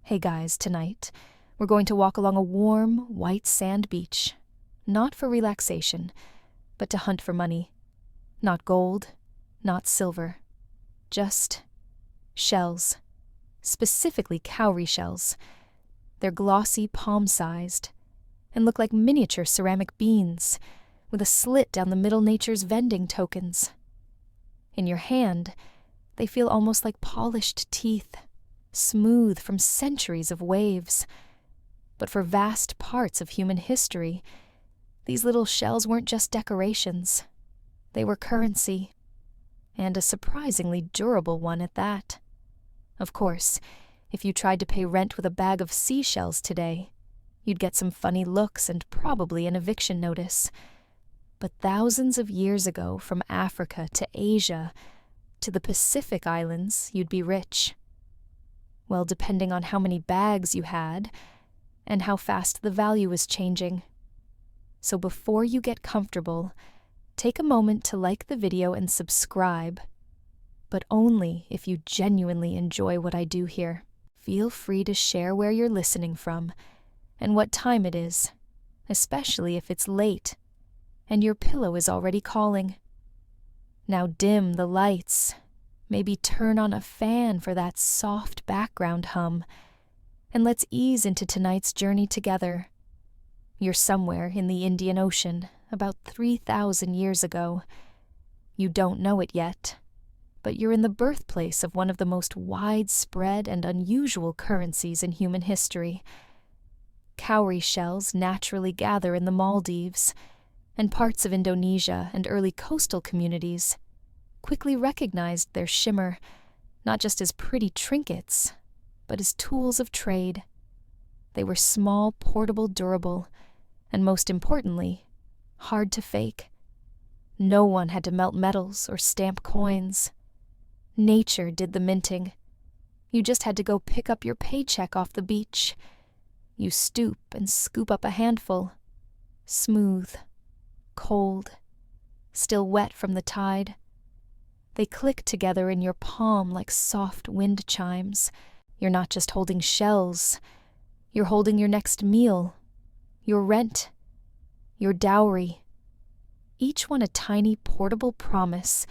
Hey guys, tonight, we're going to walk along a warm, white sand beach. Not for relaxation, but to hunt for money. Not gold, not silver. Just shells. Specifically cowrie shells. They're glossy, palm-sized, and look like miniature ceramic beans, with a slit down the middle nature's vending tokens. In your hand, they feel almost like polished teeth, smooth from centuries of waves. But for vast parts of human history, these little shells weren't just decorations. They were currency, and a surprisingly durable one at that. Of course, if you tried to pay rent with a bag of seashells today, you'd get some funny looks and probably an eviction notice. But thousands of years ago, from Africa to Asia to the Pacific Islands, you'd be rich. Well, depending on how many bags you had and how fast the value is changing. So before you get comfortable, take a moment to like the video and subscribe, but only if you genuinely enjoy what I do here. Feel free to share where you're listening from and what time it is, especially if it's late and your pillow is already calling. Now dim the lights, maybe turn on a fan for that soft background hum, and let's ease into tonight's journey together. You're somewhere in the Indian Ocean about 3,000 years ago. You don't know it yet, but you're in the birthplace of one of the most widespread and unusual currencies in human history. Cowrie shells naturally gather in the Maldives, and parts of Indonesia and early coastal communities quickly recognized their shimmer not just as pretty trinkets, but as tools of trade. They were small, portable, durable, and most importantly, hard to fake. No one had to melt metals or stamp coins. Nature did the minting. You just had to go pick up your paycheck off the beach. You stoop and scoop up a handful. Smooth, cold, still wet from the tide. They click together in your palm like soft wind chimes. You're not just holding shells. You're holding your next meal, your rent, your dowry. Each one a tiny portable promise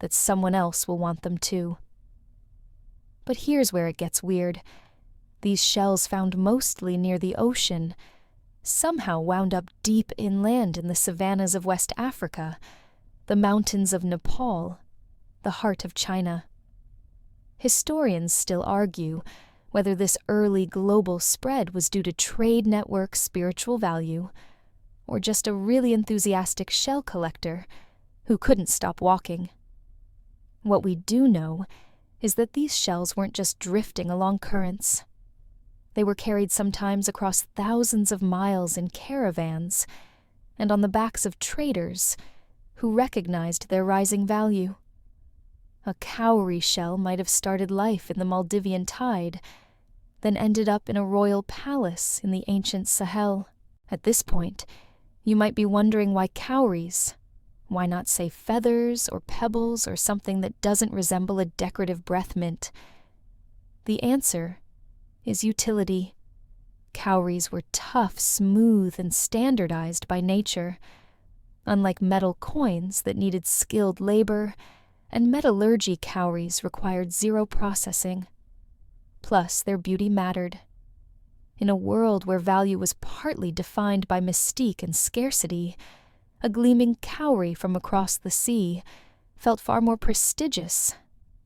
that someone else will want them too. But here's where it gets weird. These shells, found mostly near the ocean, somehow wound up deep inland in the savannas of West Africa, the mountains of Nepal, the heart of China. Historians still argue whether this early global spread was due to trade network spiritual value, or just a really enthusiastic shell collector who couldn't stop walking. What we do know is that these shells weren't just drifting along currents. They were carried sometimes across thousands of miles in caravans and on the backs of traders who recognized their rising value. A cowrie shell might have started life in the Maldivian tide, then ended up in a royal palace in the ancient Sahel. At this point, you might be wondering why cowries. Why not say feathers or pebbles or something that doesn't resemble a decorative breath mint? The answer is utility. Cowries were tough, smooth, and standardized by nature. Unlike metal coins that needed skilled labor, and metallurgy cowries required zero processing. Plus, their beauty mattered. In a world where value was partly defined by mystique and scarcity, a gleaming cowrie from across the sea felt far more prestigious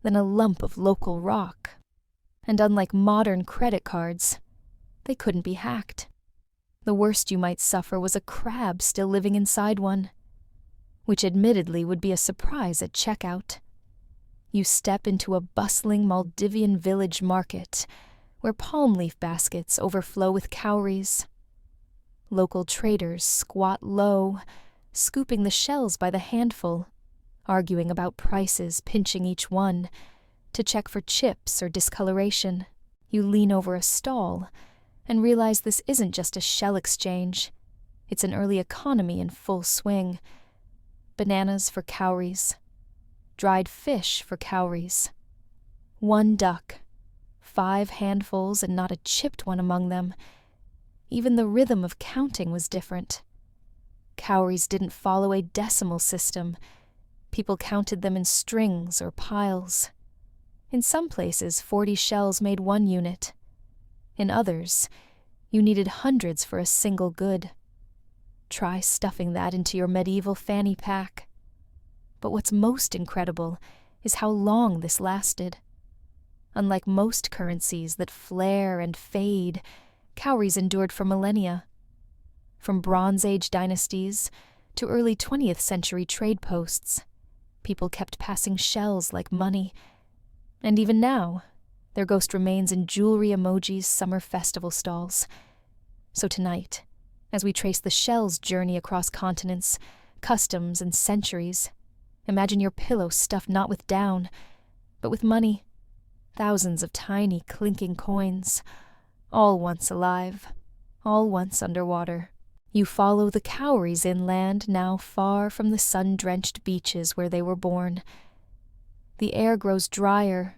than a lump of local rock. And unlike modern credit cards, they couldn't be hacked. The worst you might suffer was a crab still living inside one, which admittedly would be a surprise at checkout. You step into a bustling Maldivian village market where palm leaf baskets overflow with cowries. Local traders squat low, scooping the shells by the handful, arguing about prices, pinching each one, to check for chips or discoloration. You lean over a stall and realize this isn't just a shell exchange. It's an early economy in full swing. Bananas for cowries, dried fish for cowries. One duck 5 handfuls and not a chipped one among them. Even the rhythm of counting was different. Cowries didn't follow a decimal system. People counted them in strings or piles. In some places, 40 shells made 1 unit. In others, you needed hundreds for a single good. Try stuffing that into your medieval fanny pack. But what's most incredible is how long this lasted. Unlike most currencies that flare and fade, cowries endured for millennia. From Bronze Age dynasties to early 20th century trade posts, people kept passing shells like money. And even now, their ghost remains in jewelry emoji's summer festival stalls. So tonight, as we trace the shell's journey across continents, customs, and centuries, imagine your pillow stuffed not with down, but with money. Thousands of tiny, clinking coins, all once alive, all once underwater. You follow the cowries inland, now far from the sun-drenched beaches where they were born. The air grows drier,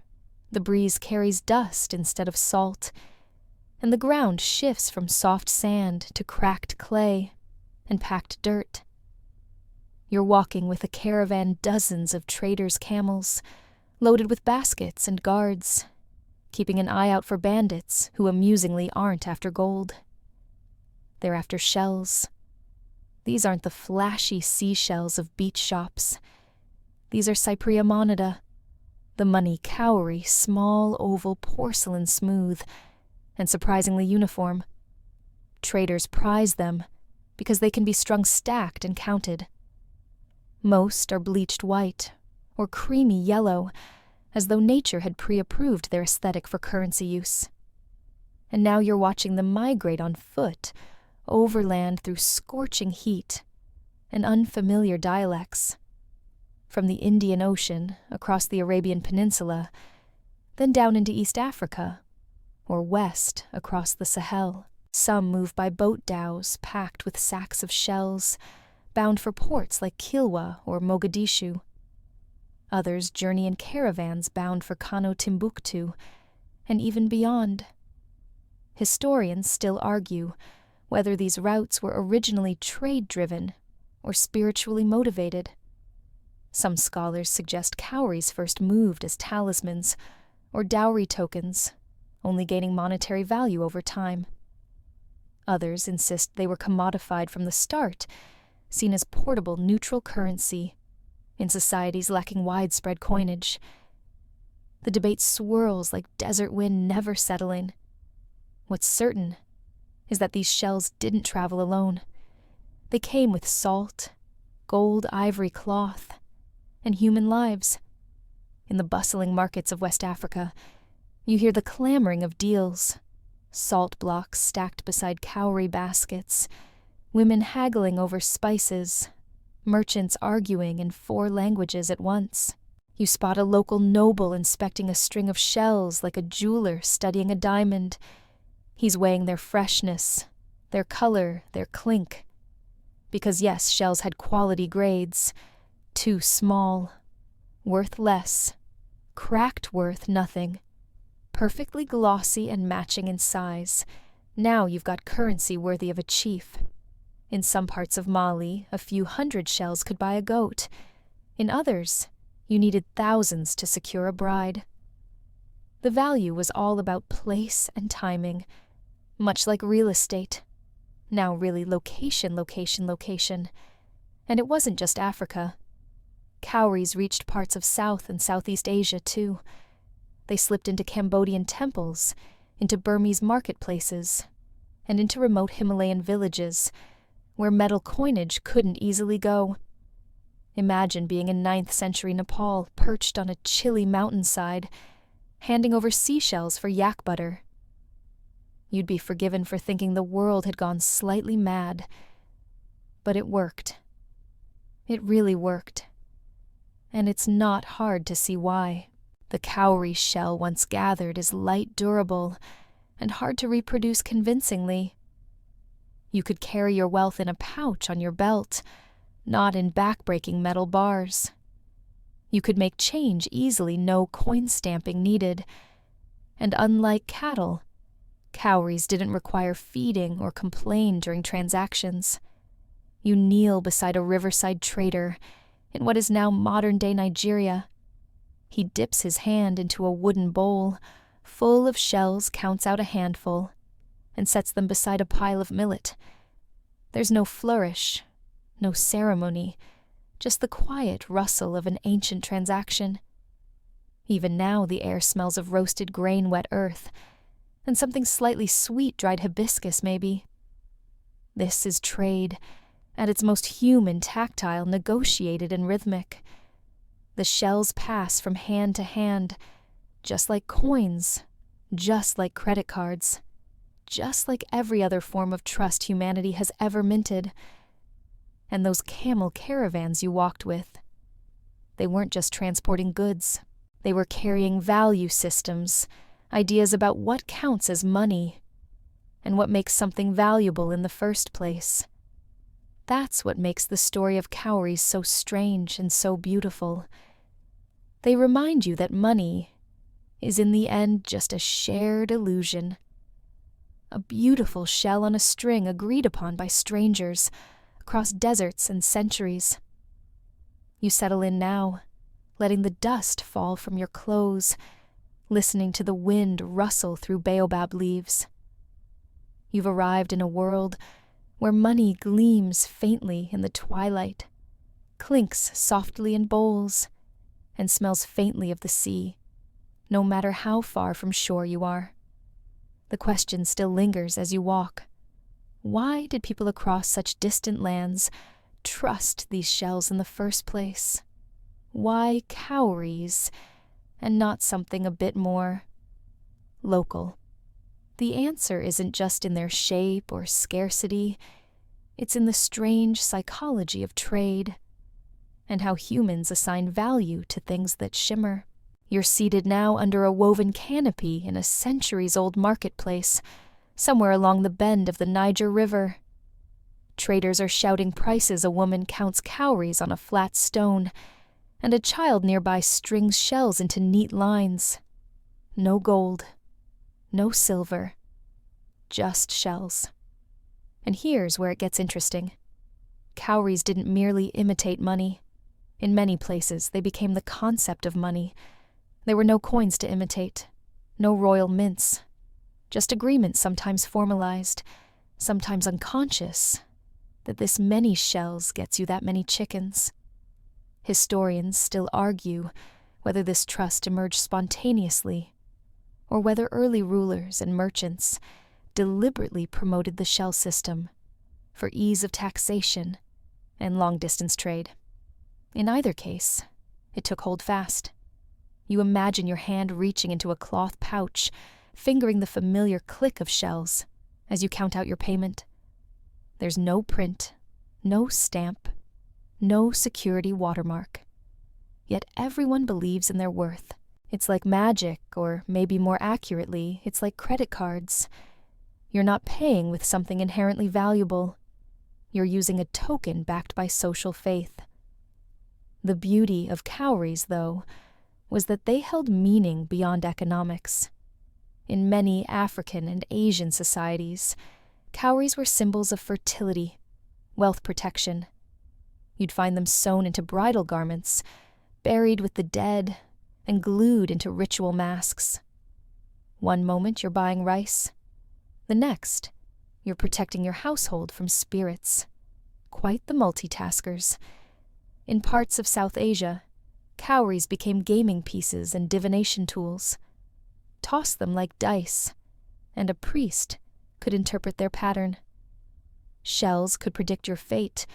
the breeze carries dust instead of salt, and the ground shifts from soft sand to cracked clay and packed dirt. You're walking with a caravan dozens of traders' camels, loaded with baskets and guards, keeping an eye out for bandits who amusingly aren't after gold. They're after shells. These aren't the flashy seashells of beach shops. These are Cyprea monida, the money cowry, small, oval, porcelain smooth, and surprisingly uniform. Traders prize them because they can be strung stacked and counted. Most are bleached white or creamy yellow, as though nature had pre-approved their aesthetic for currency use. And now you're watching them migrate on foot, overland through scorching heat and unfamiliar dialects. From the Indian Ocean across the Arabian Peninsula, then down into East Africa, or west across the Sahel. Some move by boat dhows packed with sacks of shells, bound for ports like Kilwa or Mogadishu. Others journey in caravans bound for Kano Timbuktu, and even beyond. Historians still argue whether these routes were originally trade-driven or spiritually motivated. Some scholars suggest cowries first moved as talismans or dowry tokens, only gaining monetary value over time. Others insist they were commodified from the start, seen as portable neutral currency in societies lacking widespread coinage. The debate swirls like desert wind never settling. What's certain is that these shells didn't travel alone. They came with salt, gold ivory cloth, and human lives. In the bustling markets of West Africa, you hear the clamoring of deals, salt blocks stacked beside cowrie baskets, women haggling over spices, merchants arguing in 4 languages at once. You spot a local noble inspecting a string of shells like a jeweler studying a diamond. He's weighing their freshness, their color, their clink. Because yes, shells had quality grades. Too small, worth less, cracked worth nothing, perfectly glossy and matching in size. Now you've got currency worthy of a chief. In some parts of Mali, a few hundred shells could buy a goat. In others, you needed thousands to secure a bride. The value was all about place and timing, much like real estate. Now really location, location, location. And it wasn't just Africa. Cowries reached parts of South and Southeast Asia, too. They slipped into Cambodian temples, into Burmese marketplaces, and into remote Himalayan villages, where metal coinage couldn't easily go. Imagine being in 9th century Nepal, perched on a chilly mountainside, handing over seashells for yak butter. You'd be forgiven for thinking the world had gone slightly mad. But it worked. It really worked. And it's not hard to see why. The cowrie shell once gathered is light, durable, and hard to reproduce convincingly. You could carry your wealth in a pouch on your belt, not in back-breaking metal bars. You could make change easily, no coin stamping needed. And unlike cattle, cowries didn't require feeding or complain during transactions. You kneel beside a riverside trader in what is now modern-day Nigeria. He dips his hand into a wooden bowl full of shells, counts out a handful, and sets them beside a pile of millet. There's no flourish, no ceremony, just the quiet rustle of an ancient transaction. Even now the air smells of roasted grain, wet earth, and something slightly sweet, dried hibiscus maybe. This is trade, at its most human, tactile, negotiated and rhythmic. The shells pass from hand to hand, just like coins, just like credit cards, just like every other form of trust humanity has ever minted. And those camel caravans you walked with, they weren't just transporting goods. They were carrying value systems, ideas about what counts as money, and what makes something valuable in the first place. That's what makes the story of cowries so strange and so beautiful. They remind you that money is in the end just a shared illusion. A beautiful shell on a string agreed upon by strangers across deserts and centuries. You settle in now, letting the dust fall from your clothes, listening to the wind rustle through baobab leaves. You've arrived in a world where money gleams faintly in the twilight, clinks softly in bowls, and smells faintly of the sea, no matter how far from shore you are. The question still lingers as you walk. Why did people across such distant lands trust these shells in the first place? Why cowries, and not something a bit more local? The answer isn't just in their shape or scarcity, it's in the strange psychology of trade, and how humans assign value to things that shimmer. You're seated now under a woven canopy in a centuries-old marketplace, somewhere along the bend of the Niger River. Traders are shouting prices. A woman counts cowries on a flat stone, and a child nearby strings shells into neat lines. No gold, no silver, just shells. And here's where it gets interesting. Cowries didn't merely imitate money. In many places, they became the concept of money. There were no coins to imitate, no royal mints, just agreements sometimes formalized, sometimes unconscious, that this many shells gets you that many chickens. Historians still argue whether this trust emerged spontaneously, or whether early rulers and merchants deliberately promoted the shell system for ease of taxation and long-distance trade. In either case, it took hold fast. You imagine your hand reaching into a cloth pouch, fingering the familiar click of shells as you count out your payment. There's no print, no stamp, no security watermark. Yet everyone believes in their worth. It's like magic, or maybe more accurately, it's like credit cards. You're not paying with something inherently valuable. You're using a token backed by social faith. The beauty of cowries, though, was that they held meaning beyond economics. In many African and Asian societies, cowries were symbols of fertility, wealth protection. You'd find them sewn into bridal garments, buried with the dead, and glued into ritual masks. One moment you're buying rice, the next you're protecting your household from spirits. Quite the multitaskers. In parts of South Asia, cowries became gaming pieces and divination tools. Toss them like dice, and a priest could interpret their pattern. Shells could predict your fate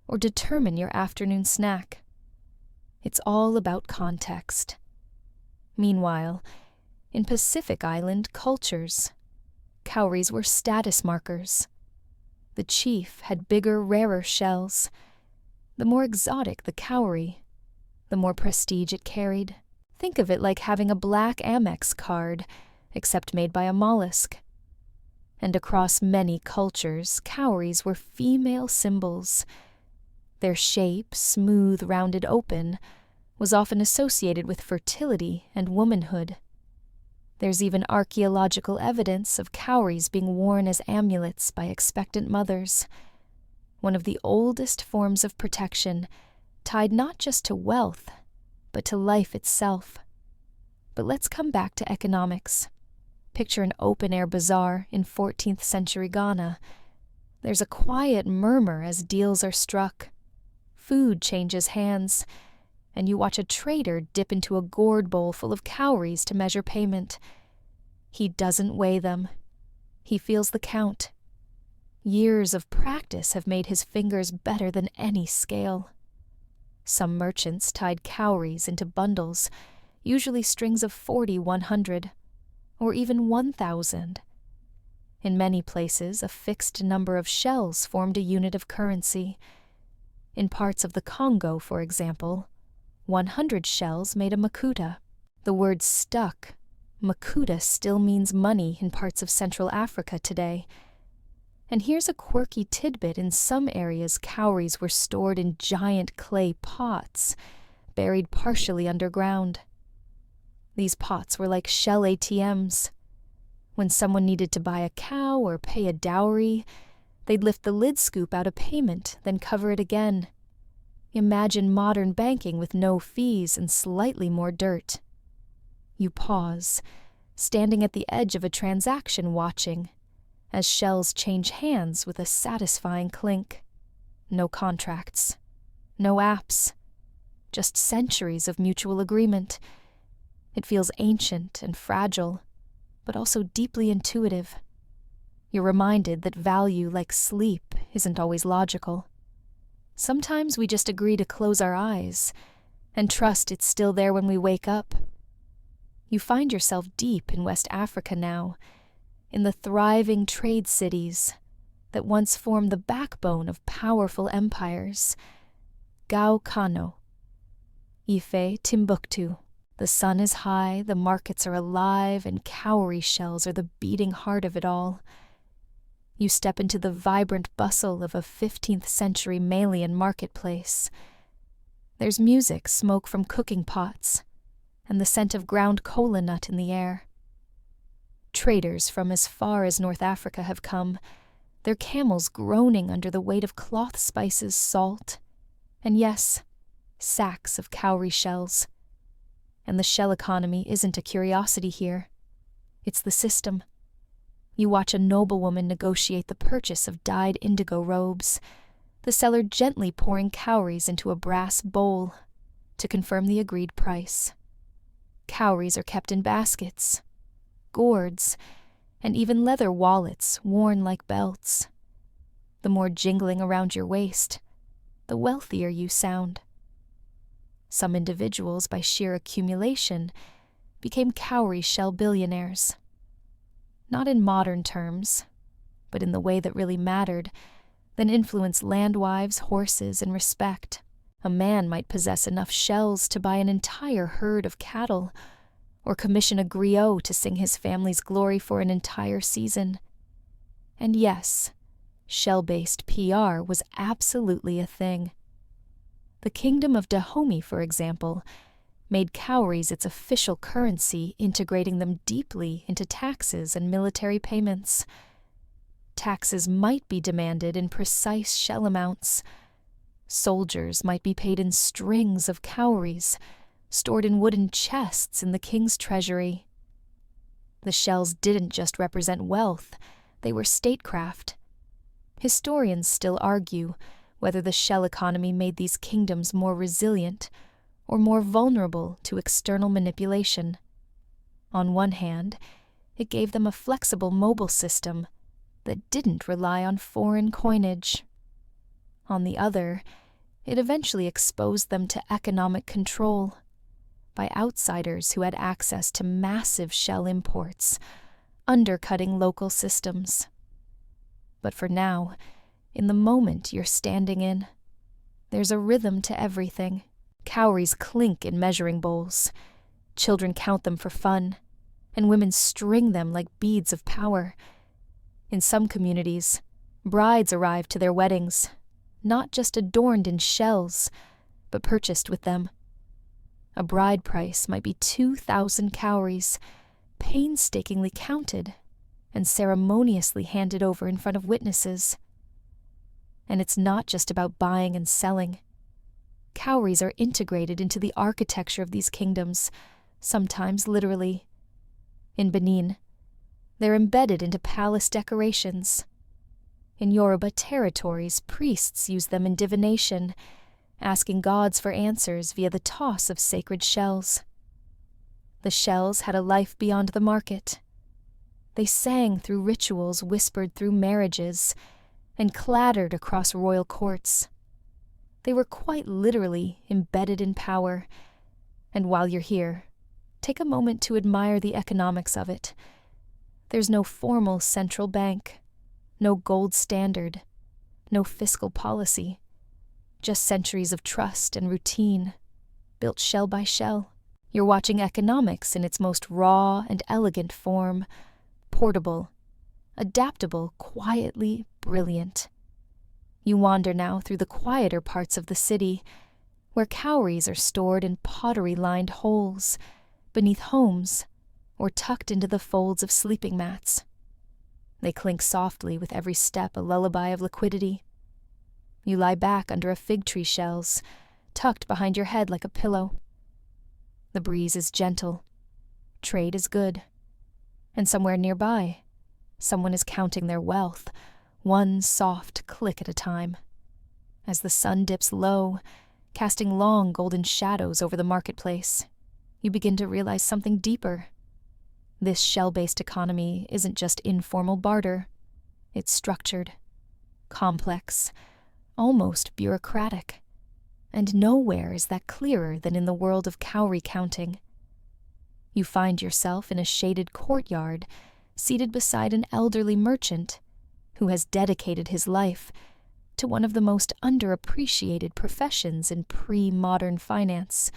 or determine your afternoon snack. It's all about context. Meanwhile, in Pacific Island cultures, cowries were status markers. The chief had bigger, rarer shells. The more exotic the cowrie, the more prestige it carried. Think of it like having a black Amex card, except made by a mollusk. And across many cultures, cowries were female symbols. Their shape, smooth, rounded open, was often associated with fertility and womanhood. There's even archaeological evidence of cowries being worn as amulets by expectant mothers, one of the oldest forms of protection, tied not just to wealth, but to life itself. But let's come back to economics. Picture an open-air bazaar in 14th century Ghana. There's a quiet murmur as deals are struck. Food changes hands, and you watch a trader dip into a gourd bowl full of cowries to measure payment. He doesn't weigh them. He feels the count. Years of practice have made his fingers better than any scale. Some merchants tied cowries into bundles, usually strings of 40, 100, or even 1,000. In many places, a fixed number of shells formed a unit of currency. In parts of the Congo, for example, 100 shells made a makuta. The word stuck. Makuta still means money in parts of Central Africa today. And here's a quirky tidbit: in some areas, cowries were stored in giant clay pots, buried partially underground. These pots were like shell ATMs. When someone needed to buy a cow or pay a dowry, they'd lift the lid scoop out a payment, then cover it again. Imagine modern banking with no fees and slightly more dirt. You pause, standing at the edge of a transaction watching, as shells change hands with a satisfying clink. No contracts, no apps, just centuries of mutual agreement. It feels ancient and fragile, but also deeply intuitive. You're reminded that value, like sleep, isn't always logical. Sometimes we just agree to close our eyes and trust it's still there when we wake up. You find yourself deep in West Africa now, in the thriving trade cities that once formed the backbone of powerful empires. Gao Kano, Ife, Timbuktu. The sun is high, the markets are alive, and cowrie shells are the beating heart of it all. You step into the vibrant bustle of a 15th century Malian marketplace. There's music, smoke from cooking pots, and the scent of ground kola nut in the air. Traders from as far as North Africa have come, their camels groaning under the weight of cloth spices, salt, and yes, sacks of cowrie shells. And the shell economy isn't a curiosity here. It's the system. You watch a noblewoman negotiate the purchase of dyed indigo robes, the seller gently pouring cowries into a brass bowl to confirm the agreed price. Cowries are kept in baskets, gourds, and even leather wallets worn like belts. The more jingling around your waist, the wealthier you sound. Some individuals, by sheer accumulation, became cowrie shell billionaires. Not in modern terms, but in the way that really mattered, that influenced landwives, horses, and respect. A man might possess enough shells to buy an entire herd of cattle, or commission a griot to sing his family's glory for an entire season. And yes, shell-based PR was absolutely a thing. The kingdom of Dahomey, for example, made cowries its official currency, integrating them deeply into taxes and military payments. Taxes might be demanded in precise shell amounts. Soldiers might be paid in strings of cowries, stored in wooden chests in the king's treasury. The shells didn't just represent wealth, they were statecraft. Historians still argue whether the shell economy made these kingdoms more resilient or more vulnerable to external manipulation. On one hand, it gave them a flexible mobile system that didn't rely on foreign coinage. On the other, it eventually exposed them to economic control by outsiders who had access to massive shell imports, undercutting local systems. But for now, in the moment you're standing in, there's a rhythm to everything. Cowries clink in measuring bowls. Children count them for fun, and women string them like beads of power. In some communities, brides arrive to their weddings, not just adorned in shells, but purchased with them. A bride price might be 2,000 cowries, painstakingly counted and ceremoniously handed over in front of witnesses. And it's not just about buying and selling. Cowries are integrated into the architecture of these kingdoms, sometimes literally. In Benin, they're embedded into palace decorations. In Yoruba territories, priests use them in divination, asking gods for answers via the toss of sacred shells. The shells had a life beyond the market. They sang through rituals whispered through marriages and clattered across royal courts. They were quite literally embedded in power, and while you're here, take a moment to admire the economics of it. There's no formal central bank, no gold standard, no fiscal policy, just centuries of trust and routine, built shell by shell. You're watching economics in its most raw and elegant form, portable, adaptable, quietly brilliant. You wander now through the quieter parts of the city, where cowries are stored in pottery-lined holes, beneath homes, or tucked into the folds of sleeping mats. They clink softly with every step, a lullaby of liquidity. You lie back under a fig tree shells, tucked behind your head like a pillow. The breeze is gentle. Trade is good. And somewhere nearby, someone is counting their wealth, one soft click at a time. As the sun dips low, casting long golden shadows over the marketplace, you begin to realize something deeper. This shell-based economy isn't just informal barter. It's structured, complex, almost bureaucratic. And nowhere is that clearer than in the world of cowrie counting. You find yourself in a shaded courtyard, seated beside an elderly merchant who has dedicated his life to one of the most underappreciated professions in pre-modern finance,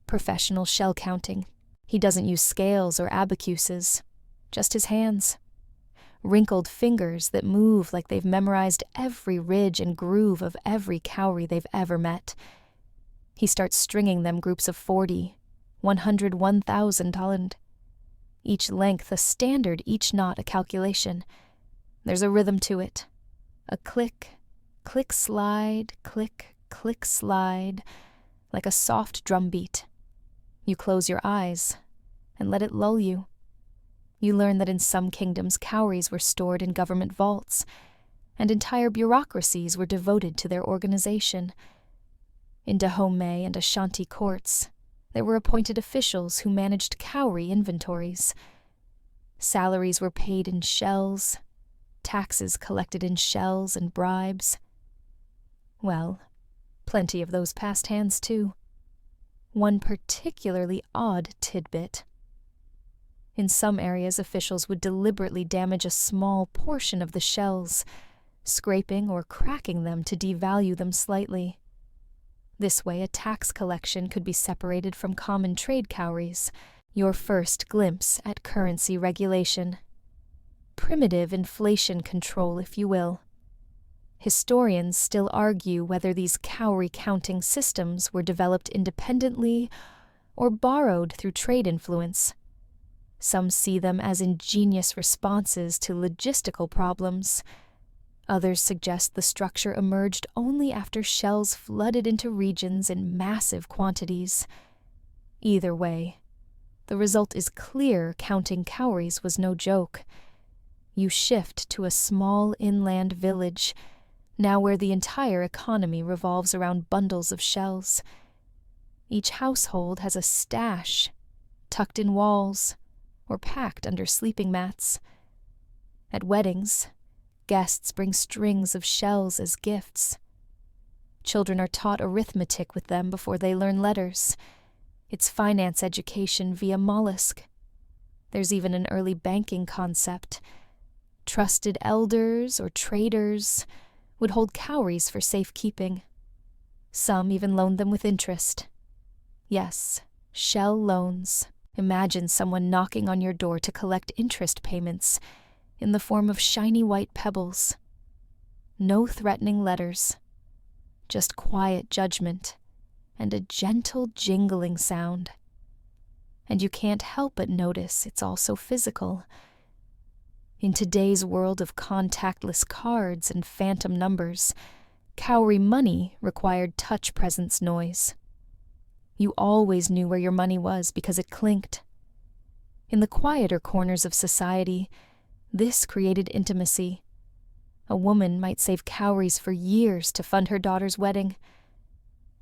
professional shell counting. He doesn't use scales or abacuses, just his hands. Wrinkled fingers that move like they've memorized every ridge and groove of every cowrie they've ever met. He starts stringing them groups of 40, 100, 1,000 talent. Each length a standard, each knot a calculation. There's a rhythm to it. A click, click slide, click, click slide, like a soft drum beat. You close your eyes and let it lull you. You learn that in some kingdoms cowries were stored in government vaults, and entire bureaucracies were devoted to their organization. In Dahomey and Ashanti courts, there were appointed officials who managed cowrie inventories. Salaries were paid in shells, taxes collected in shells and bribes. Well, plenty of those passed hands too. One particularly odd tidbit. In some areas, officials would deliberately damage a small portion of the shells, scraping or cracking them to devalue them slightly. This way, a tax collection could be separated from common trade cowries, your first glimpse at currency regulation. Primitive inflation control, if you will. Historians still argue whether these cowrie counting systems were developed independently or borrowed through trade influence. Some see them as ingenious responses to logistical problems. Others suggest the structure emerged only after shells flooded into regions in massive quantities. Either way, the result is clear. Counting cowries was no joke. You shift to a small inland village, now where the entire economy revolves around bundles of shells. Each household has a stash, tucked in walls, or packed under sleeping mats. At weddings, guests bring strings of shells as gifts. Children are taught arithmetic with them before they learn letters. It's finance education via mollusk. There's even an early banking concept. Trusted elders or traders would hold cowries for safekeeping. Some even loaned them with interest. Yes, shell loans. Imagine someone knocking on your door to collect interest payments in the form of shiny white pebbles. No threatening letters, just quiet judgment and a gentle jingling sound. And you can't help but notice it's also physical. In today's world of contactless cards and phantom numbers, Cowry money required touch presence noise. You always knew where your money was because it clinked. In the quieter corners of society, this created intimacy. A woman might save cowries for years to fund her daughter's wedding.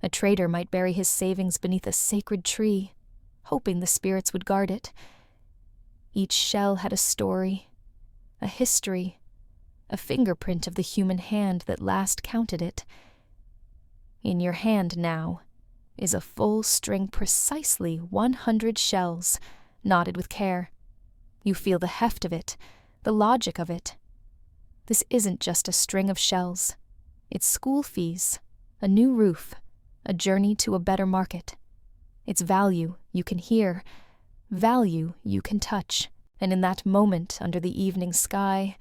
A trader might bury his savings beneath a sacred tree, hoping the spirits would guard it. Each shell had a story, a history, a fingerprint of the human hand that last counted it. In your hand now is a full string, precisely 100 shells, knotted with care. You feel the heft of it, the logic of it. This isn't just a string of shells. It's school fees, a new roof, a journey to a better market. It's value you can hear, value you can touch. And in that moment under the evening sky,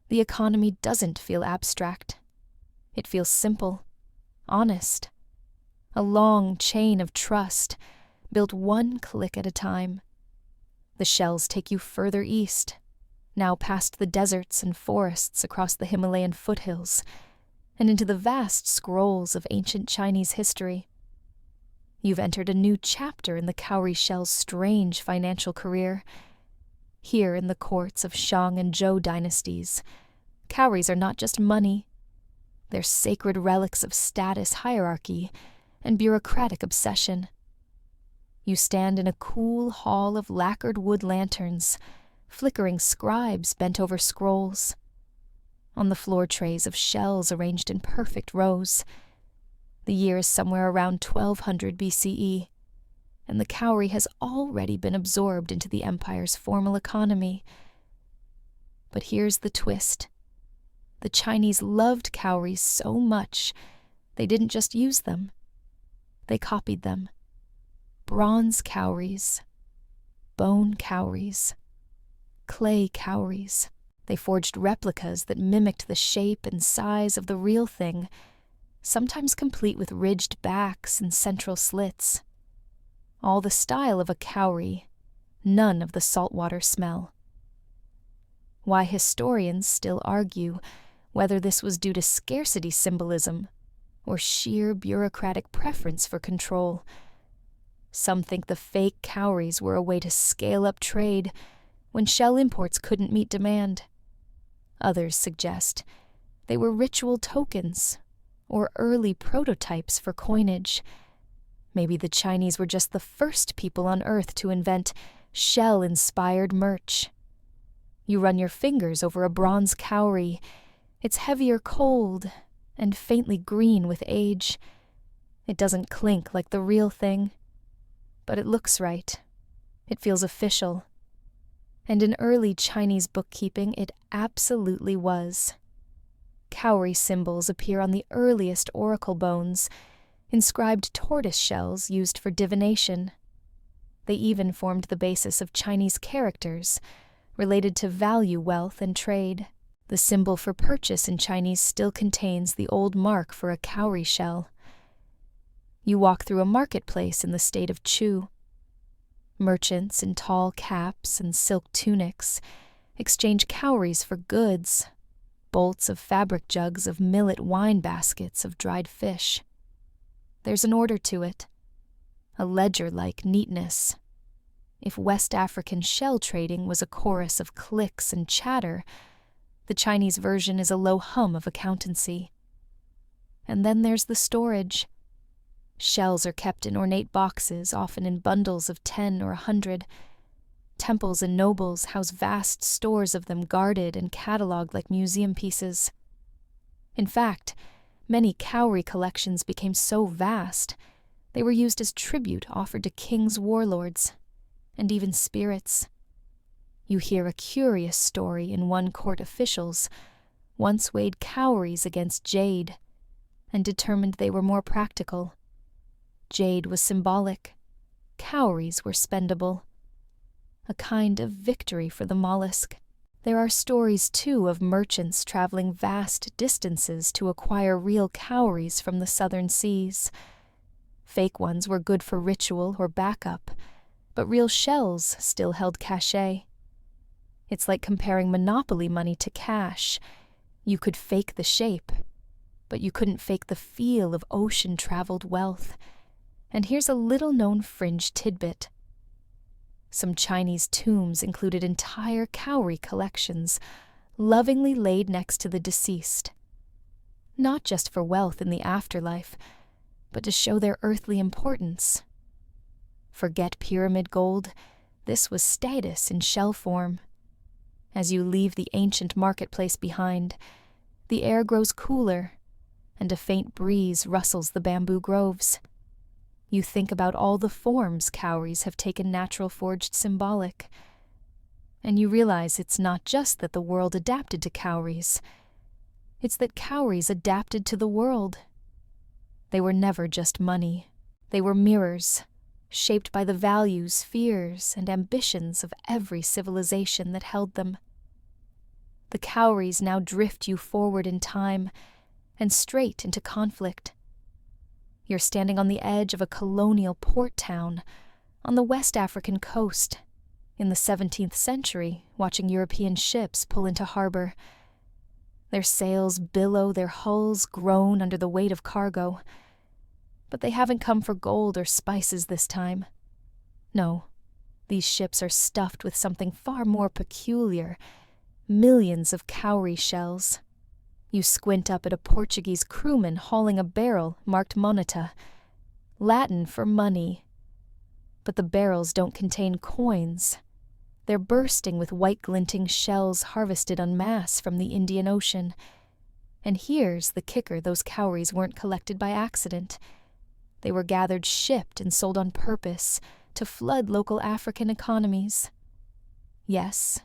the economy doesn't feel abstract. It feels simple, honest. A long chain of trust, built one click at a time. The shells take you further east, now past the deserts and forests across the Himalayan foothills, and into the vast scrolls of ancient Chinese history. You've entered a new chapter in the cowrie shell's strange financial career. Here in the courts of Shang and Zhou dynasties, cowries are not just money. They're sacred relics of status hierarchy and bureaucratic obsession. You stand in a cool hall of lacquered wood lanterns, flickering scribes bent over scrolls. On the floor trays of shells arranged in perfect rows. The year is somewhere around 1200 BCE. And the cowrie has already been absorbed into the empire's formal economy. But here's the twist. The Chinese loved cowries so much, they didn't just use them. They copied them. Bronze cowries, bone cowries, clay cowries. They forged replicas that mimicked the shape and size of the real thing, sometimes complete with ridged backs and central slits. All the style of a cowrie, none of the saltwater smell. Why historians still argue whether this was due to scarcity symbolism or sheer bureaucratic preference for control. Some think the fake cowries were a way to scale up trade when shell imports couldn't meet demand. Others suggest they were ritual tokens or early prototypes for coinage. Maybe the Chinese were just the first people on Earth to invent shell-inspired merch. You run your fingers over a bronze cowrie. It's heavier cold and faintly green with age. It doesn't clink like the real thing, but it looks right. It feels official. And in early Chinese bookkeeping, it absolutely was. Cowrie symbols appear on the earliest oracle bones, inscribed tortoise shells used for divination. They even formed the basis of Chinese characters, related to value, wealth, and trade. The symbol for purchase in Chinese still contains the old mark for a cowrie shell. You walk through a marketplace in the state of Chu. Merchants in tall caps and silk tunics exchange cowries for goods, bolts of fabric jugs of millet wine baskets of dried fish. There's an order to it, a ledger-like neatness. If West African shell trading was a chorus of clicks and chatter, the Chinese version is a low hum of accountancy. And then there's the storage. Shells are kept in ornate boxes, often in bundles of 10 or 100. Temples and nobles house vast stores of them, guarded and catalogued like museum pieces. In fact, many cowrie collections became so vast, they were used as tribute offered to kings' warlords, and even spirits. You hear a curious story in one court officials once weighed cowries against jade, and determined they were more practical. Jade was symbolic, cowries were spendable. A kind of victory for the mollusk. There are stories, too, of merchants traveling vast distances to acquire real cowries from the southern seas. Fake ones were good for ritual or backup, but real shells still held cachet. It's like comparing monopoly money to cash. You could fake the shape, but you couldn't fake the feel of ocean-traveled wealth. And here's a little-known fringe tidbit. Some Chinese tombs included entire cowry collections, lovingly laid next to the deceased. Not just for wealth in the afterlife, but to show their earthly importance. Forget pyramid gold, this was status in shell form. As you leave the ancient marketplace behind, the air grows cooler, and a faint breeze rustles the bamboo groves. You think about all the forms cowries have taken natural forged symbolic. And you realize it's not just that the world adapted to cowries. It's that cowries adapted to the world. They were never just money. They were mirrors, shaped by the values, fears, and ambitions of every civilization that held them. The cowries now drift you forward in time and straight into conflict. You're standing on the edge of a colonial port town on the West African coast in the 17th century, watching European ships pull into harbor. Their sails billow, their hulls groan under the weight of cargo. But they haven't come for gold or spices this time. No, these ships are stuffed with something far more peculiar. Millions of cowrie shells. You squint up at a Portuguese crewman hauling a barrel marked moneta, Latin for money. But the barrels don't contain coins. They're bursting with white glinting shells harvested en masse from the Indian Ocean. And here's the kicker: those cowries weren't collected by accident. They were gathered, shipped, and sold on purpose to flood local African economies. Yes,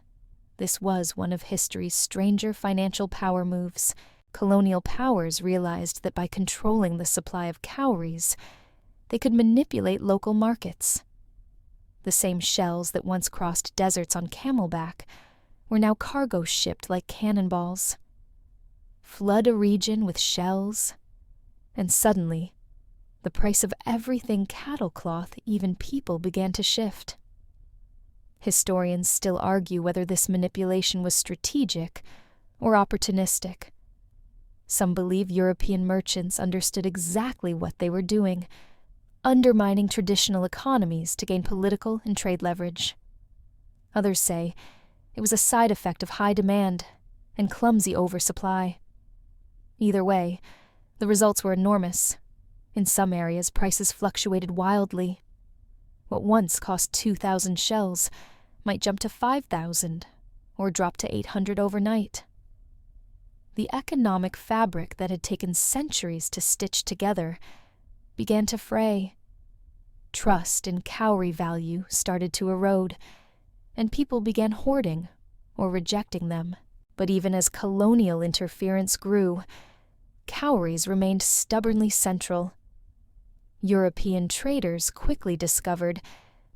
this was one of history's stranger financial power moves. Colonial powers realized that by controlling the supply of cowries, they could manipulate local markets. The same shells that once crossed deserts on camelback were now cargo shipped like cannonballs. Flood a region with shells, and suddenly, the price of everything cattle cloth, even people, began to shift. Historians still argue whether this manipulation was strategic or opportunistic. Some believe European merchants understood exactly what they were doing, undermining traditional economies to gain political and trade leverage. Others say it was a side effect of high demand and clumsy oversupply. Either way, the results were enormous. In some areas, prices fluctuated wildly. What once cost 2,000 shells might jump to 5,000 or drop to 800 overnight. The economic fabric that had taken centuries to stitch together began to fray. Trust in cowrie value started to erode, and people began hoarding or rejecting them. But even as colonial interference grew, cowries remained stubbornly central. European traders quickly discovered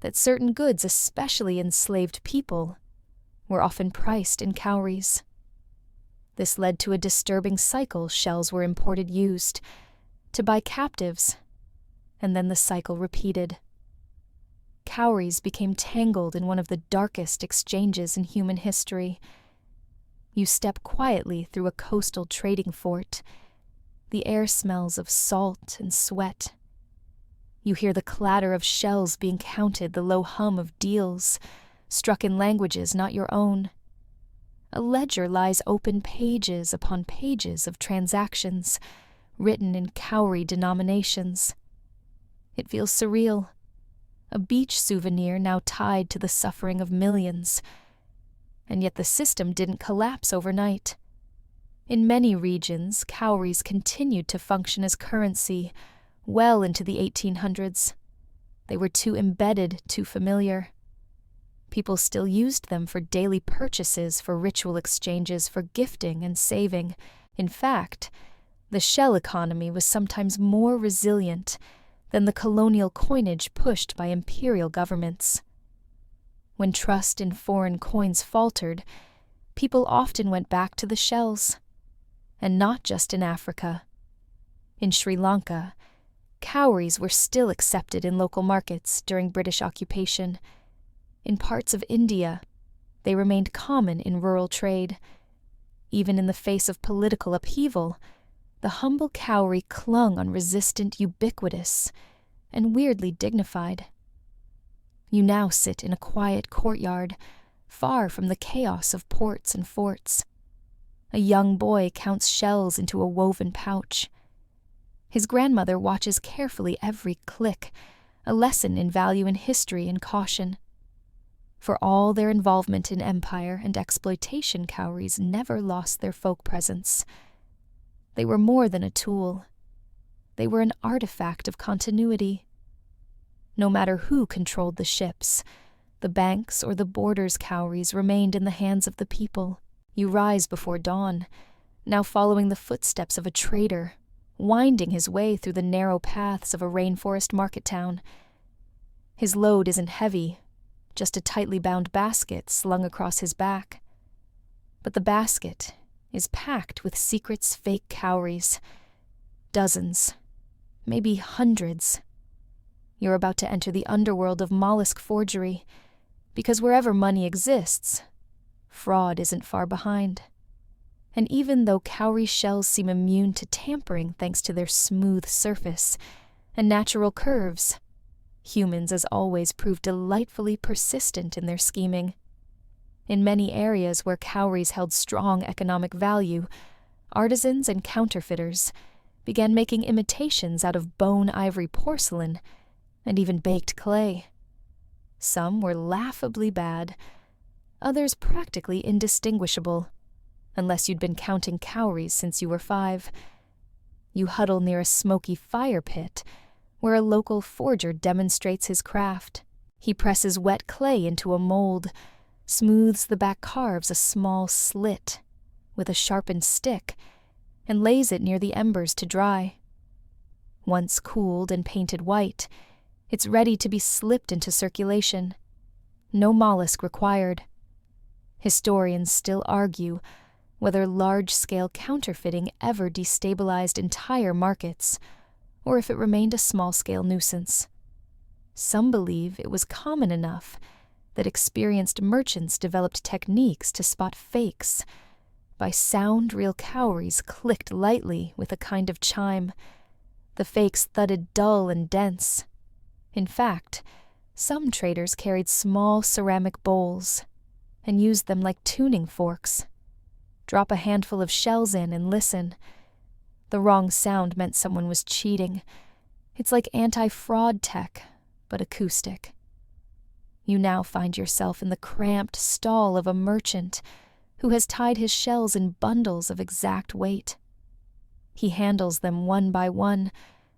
that certain goods, especially enslaved people, were often priced in cowries. This led to a disturbing cycle. Shells were imported used to buy captives, and then the cycle repeated. Cowries became tangled in one of the darkest exchanges in human history. You step quietly through a coastal trading fort. The air smells of salt and sweat. You hear the clatter of shells being counted, the low hum of deals, struck in languages not your own. A ledger lies open, pages upon pages of transactions, written in cowrie denominations. It feels surreal, a beach souvenir now tied to the suffering of millions. And yet the system didn't collapse overnight. In many regions, cowries continued to function as currency well into the 1800s. They were too embedded, too familiar. People still used them for daily purchases, for ritual exchanges, for gifting and saving. In fact, the shell economy was sometimes more resilient than the colonial coinage pushed by imperial governments. When trust in foreign coins faltered, people often went back to the shells. And not just in Africa. In Sri Lanka, cowries were still accepted in local markets during British occupation. In parts of India, they remained common in rural trade. Even in the face of political upheaval, the humble cowry clung unresistant, ubiquitous, and weirdly dignified. You now sit in a quiet courtyard, far from the chaos of ports and forts. A young boy counts shells into a woven pouch. His grandmother watches carefully every click, a lesson in value in history and caution. For all their involvement in empire and exploitation, cowries never lost their folk presence. They were more than a tool. They were an artifact of continuity. No matter who controlled the ships, the banks or the borders, cowries remained in the hands of the people. You rise before dawn, now following the footsteps of a trader, winding his way through the narrow paths of a rainforest market town. His load isn't heavy, just a tightly bound basket slung across his back. But the basket is packed with secrets, fake cowries. Dozens, maybe hundreds. You're about to enter the underworld of mollusk forgery, because wherever money exists, fraud isn't far behind. And even though cowrie shells seem immune to tampering thanks to their smooth surface and natural curves, humans, as always, prove delightfully persistent in their scheming. In many areas where cowries held strong economic value, artisans and counterfeiters began making imitations out of bone ivory porcelain and even baked clay. Some were laughably bad, others practically indistinguishable, unless you'd been counting cowries since you were 5. You huddle near a smoky fire pit, where a local forger demonstrates his craft. He presses wet clay into a mold, smooths the back carves a small slit with a sharpened stick, and lays it near the embers to dry. Once cooled and painted white, it's ready to be slipped into circulation. No mollusk required. Historians still argue whether large-scale counterfeiting ever destabilized entire markets, or if it remained a small-scale nuisance. Some believe it was common enough that experienced merchants developed techniques to spot fakes. By sound, real cowries clicked lightly with a kind of chime. The fakes thudded dull and dense. In fact, some traders carried small ceramic bowls and used them like tuning forks. Drop a handful of shells in and listen. The wrong sound meant someone was cheating. It's like anti-fraud tech, but acoustic. You now find yourself in the cramped stall of a merchant who has tied his shells in bundles of exact weight. He handles them one by one,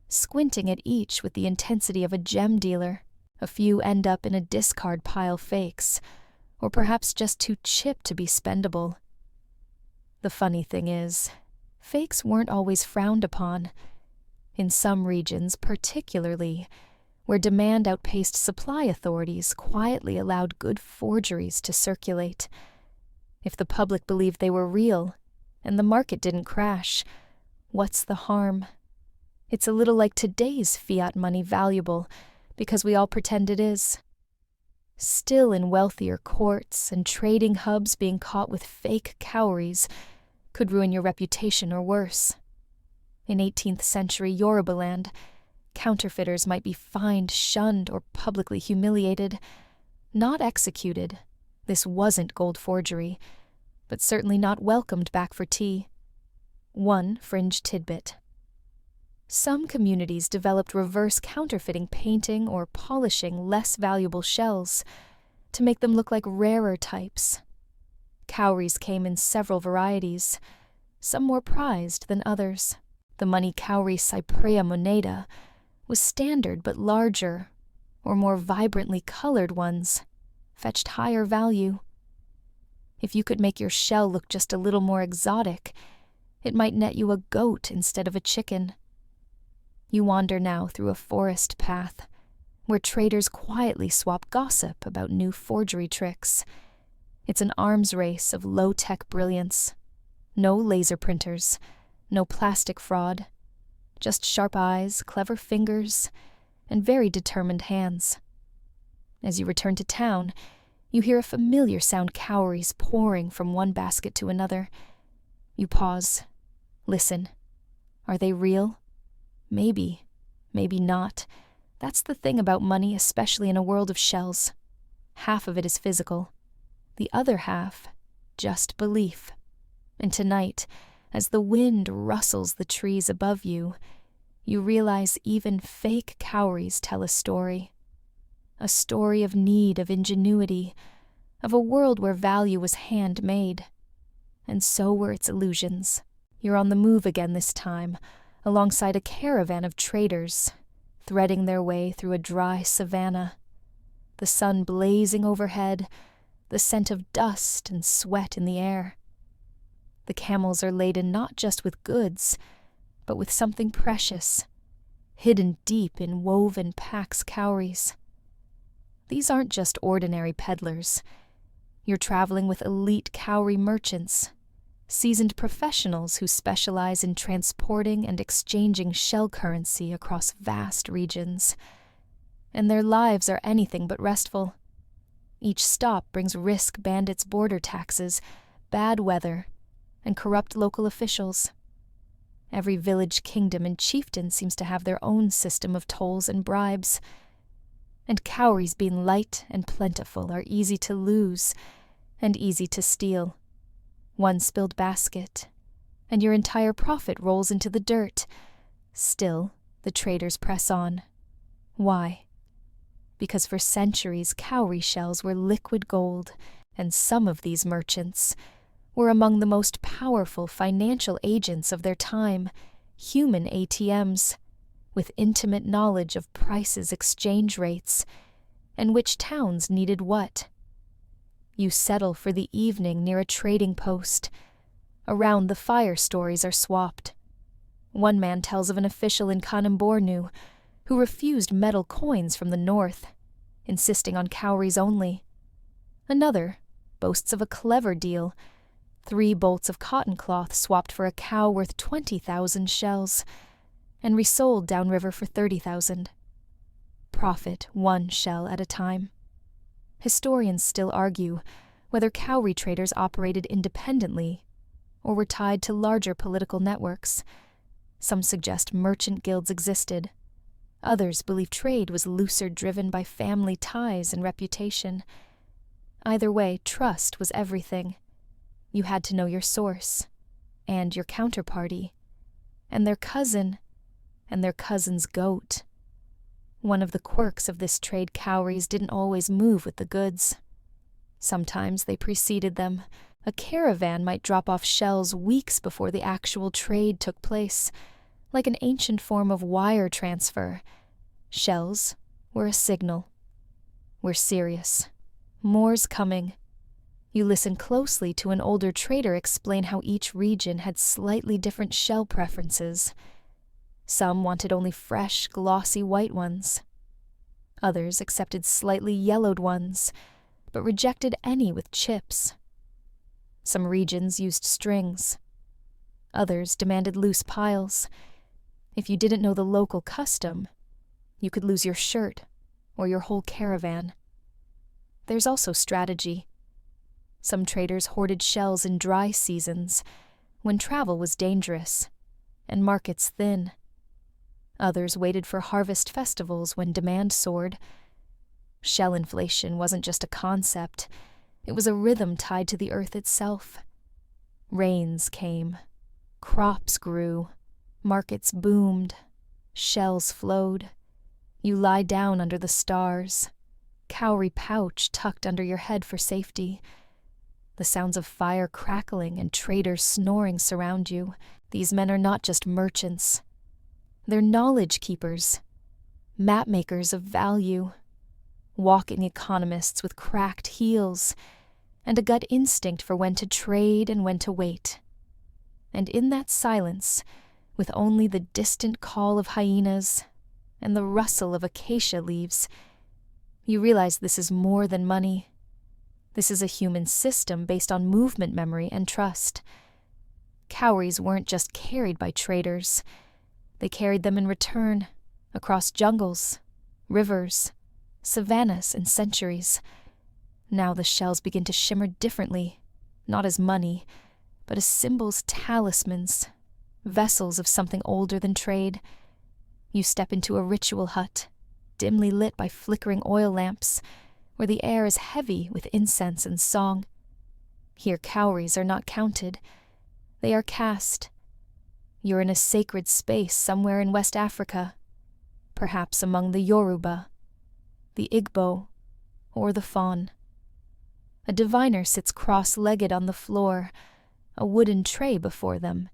squinting at each with the intensity of a gem dealer. A few end up in a discard pile fakes, or perhaps just too chipped to be spendable. The funny thing is, fakes weren't always frowned upon. In some regions, particularly, where demand outpaced supply, authorities quietly allowed good forgeries to circulate. If the public believed they were real, and the market didn't crash, what's the harm? It's a little like today's fiat money, valuable because we all pretend it is. Still, in wealthier courts and trading hubs, being caught with fake cowries could ruin your reputation or worse. In 18th century Yorubaland, counterfeiters might be fined, shunned, or publicly humiliated. Not executed. This wasn't gold forgery, but certainly not welcomed back for tea. One fringe tidbit. Some communities developed reverse counterfeiting, painting or polishing less valuable shells to make them look like rarer types. Cowries came in several varieties, some more prized than others. The money cowrie Cyprea moneda was standard, but larger, or more vibrantly colored ones fetched higher value. If you could make your shell look just a little more exotic, it might net you a goat instead of a chicken. You wander now through a forest path, where traders quietly swap gossip about new forgery tricks. It's an arms race of low-tech brilliance. No laser printers, no plastic fraud, just sharp eyes, clever fingers, and very determined hands. As you return to town, You hear a familiar sound cowries pouring from one basket to another. You pause. Listen. Are they real? Maybe. Maybe not. That's the thing about money, especially in a world of shells. Half of it is physical. The other half, just belief. And tonight, as the wind rustles the trees above you, you realize even fake cowries tell a story. A story of need, of ingenuity, of a world where value was handmade. And so were its illusions. You're on the move again this time, alongside a caravan of traders, threading their way through a dry savanna. The sun blazing overhead, the scent of dust and sweat in the air. The camels are laden not just with goods, but with something precious, hidden deep in woven pax cowries. These aren't just ordinary peddlers. You're traveling with elite cowrie merchants, seasoned professionals who specialize in transporting and exchanging shell currency across vast regions. And their lives are anything but restful. Each stop brings risk bandits' border taxes, bad weather, and corrupt local officials. Every village, kingdom, and chieftain seems to have their own system of tolls and bribes. And cowries being light and plentiful are easy to lose and easy to steal. One spilled basket, and your entire profit rolls into the dirt. Still, the traders press on. Why? Because for centuries cowrie shells were liquid gold, and some of these merchants were among the most powerful financial agents of their time, human ATMs, with intimate knowledge of prices, exchange rates, and which towns needed what. You settle for the evening near a trading post. Around, the fire stories are swapped. One man tells of an official in Kanem-Bornu who refused metal coins from the north, insisting on cowries only. Another boasts of a clever deal: 3 bolts of cotton cloth swapped for a cow worth 20,000 shells, and resold downriver for 30,000. Profit 1 shell at a time. Historians still argue whether cowrie traders operated independently or were tied to larger political networks. Some suggest merchant guilds existed. Others believe trade was looser, driven by family ties and reputation. Either way, trust was everything. You had to know your source, and your counterparty, and their cousin, and their cousin's goat. One of the quirks of this trade, cowries didn't always move with the goods. Sometimes they preceded them. A caravan might drop off shells weeks before the actual trade took place, like an ancient form of wire transfer. Shells were a signal. We're serious. More's coming. You listen closely to an older trader explain how each region had slightly different shell preferences. Some wanted only fresh, glossy white ones. Others accepted slightly yellowed ones, but rejected any with chips. Some regions used strings. Others demanded loose piles. If you didn't know the local custom, you could lose your shirt or your whole caravan. There's also strategy. Some traders hoarded shells in dry seasons, when travel was dangerous and markets thin. Others waited for harvest festivals when demand soared. Shell inflation wasn't just a concept, it was a rhythm tied to the earth itself. Rains came, crops grew, markets boomed, shells flowed. You lie down under the stars, cowrie pouch tucked under your head for safety. The sounds of fire crackling and traders snoring surround you. These men are not just merchants. They're knowledge keepers, map makers of value, walking economists with cracked heels, and a gut instinct for when to trade and when to wait. And in that silence, with only the distant call of hyenas and the rustle of acacia leaves, you realize this is more than money. This is a human system based on movement memory and trust. Cowries weren't just carried by traders. They carried them in return, across jungles, rivers, savannas, and centuries. Now the shells begin to shimmer differently, not as money, but as symbols, talismans, vessels of something older than trade. You step into a ritual hut, dimly lit by flickering oil lamps, where the air is heavy with incense and song. Here cowries are not counted. They are cast. You're in a sacred space somewhere in West Africa, perhaps among the Yoruba, the Igbo, or the Fawn. A diviner sits cross-legged on the floor, a wooden tray before them,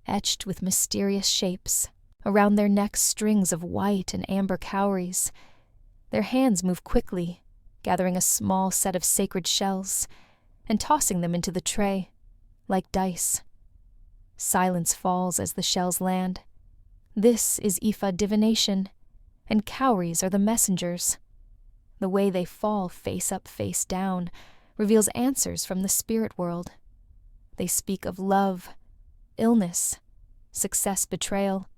etched with mysterious shapes. Around their necks strings of white and amber cowries. Their hands move quickly, gathering a small set of sacred shells and tossing them into the tray, like dice. Silence falls as the shells land. This is Ifa divination, and cowries are the messengers. The way they fall face up, face down, reveals answers from the spirit world. They speak of love, illness, success, betrayal.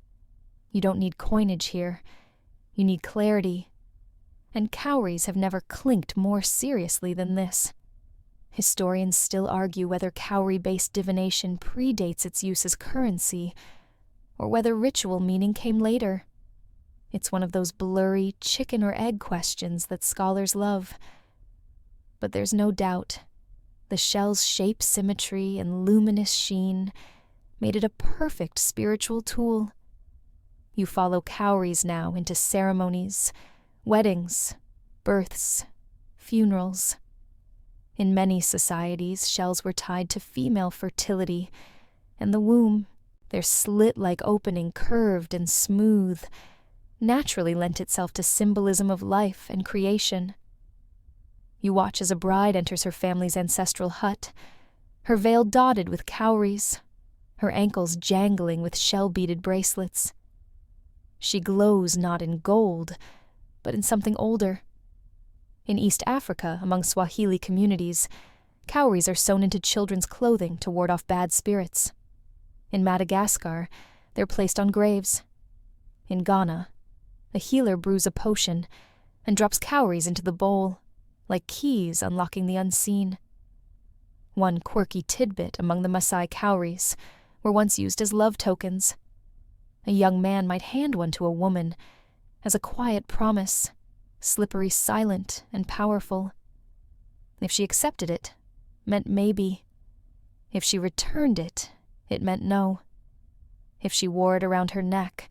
You don't need coinage here. You need clarity. And cowries have never clinked more seriously than this. Historians still argue whether cowrie-based divination predates its use as currency, or whether ritual meaning came later. It's one of those blurry chicken or egg questions that scholars love. But there's no doubt. The shell's shape, symmetry, and luminous sheen made it a perfect spiritual tool. You follow cowries now into ceremonies, weddings, births, funerals. In many societies, shells were tied to female fertility, and the womb, their slit-like opening curved and smooth, naturally lent itself to symbolism of life and creation. You watch as a bride enters her family's ancestral hut, her veil dotted with cowries, her ankles jangling with shell-beaded bracelets. She glows not in gold, but in something older. In East Africa, among Swahili communities, cowries are sewn into children's clothing to ward off bad spirits. In Madagascar, they're placed on graves. In Ghana, a healer brews a potion and drops cowries into the bowl, like keys unlocking the unseen. One quirky tidbit among the Maasai cowries were once used as love tokens. A young man might hand one to a woman as a quiet promise, slippery, silent, and powerful. If she accepted it, meant maybe. If she returned it, it meant no. If she wore it around her neck,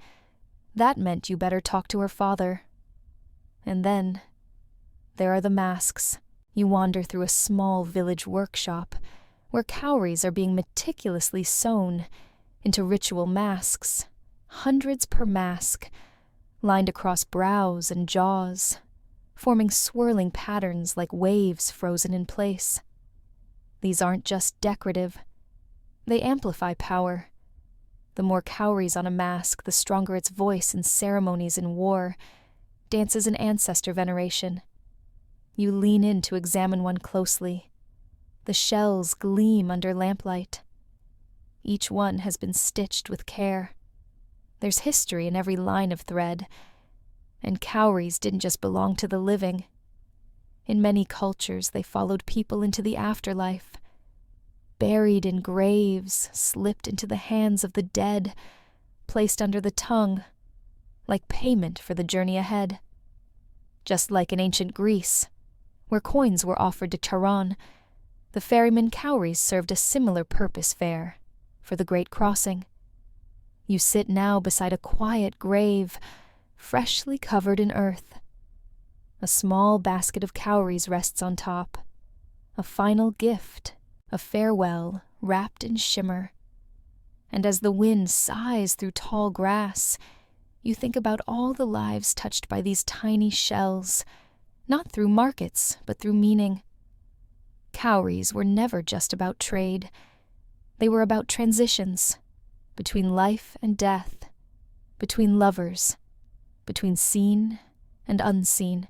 that meant you better talk to her father. And then, there are the masks. You wander through a small village workshop where cowries are being meticulously sewn into ritual masks, hundreds per mask, lined across brows and jaws, forming swirling patterns like waves frozen in place. These aren't just decorative. They amplify power. The more cowries on a mask, the stronger its voice in ceremonies in war, dances in ancestor veneration. You lean in to examine one closely. The shells gleam under lamplight. Each one has been stitched with care. There's history in every line of thread. And cowries didn't just belong to the living. In many cultures, they followed people into the afterlife. Buried in graves, slipped into the hands of the dead, placed under the tongue, like payment for the journey ahead. Just like in ancient Greece, where coins were offered to Charon, the ferryman cowries served a similar purpose fair, for the great crossing. You sit now beside a quiet grave, freshly covered in earth. A small basket of cowries rests on top, a final gift, a farewell wrapped in shimmer. And as the wind sighs through tall grass, you think about all the lives touched by these tiny shells, not through markets, but through meaning. Cowries were never just about trade. They were about transitions, between life and death, between lovers, between seen and unseen.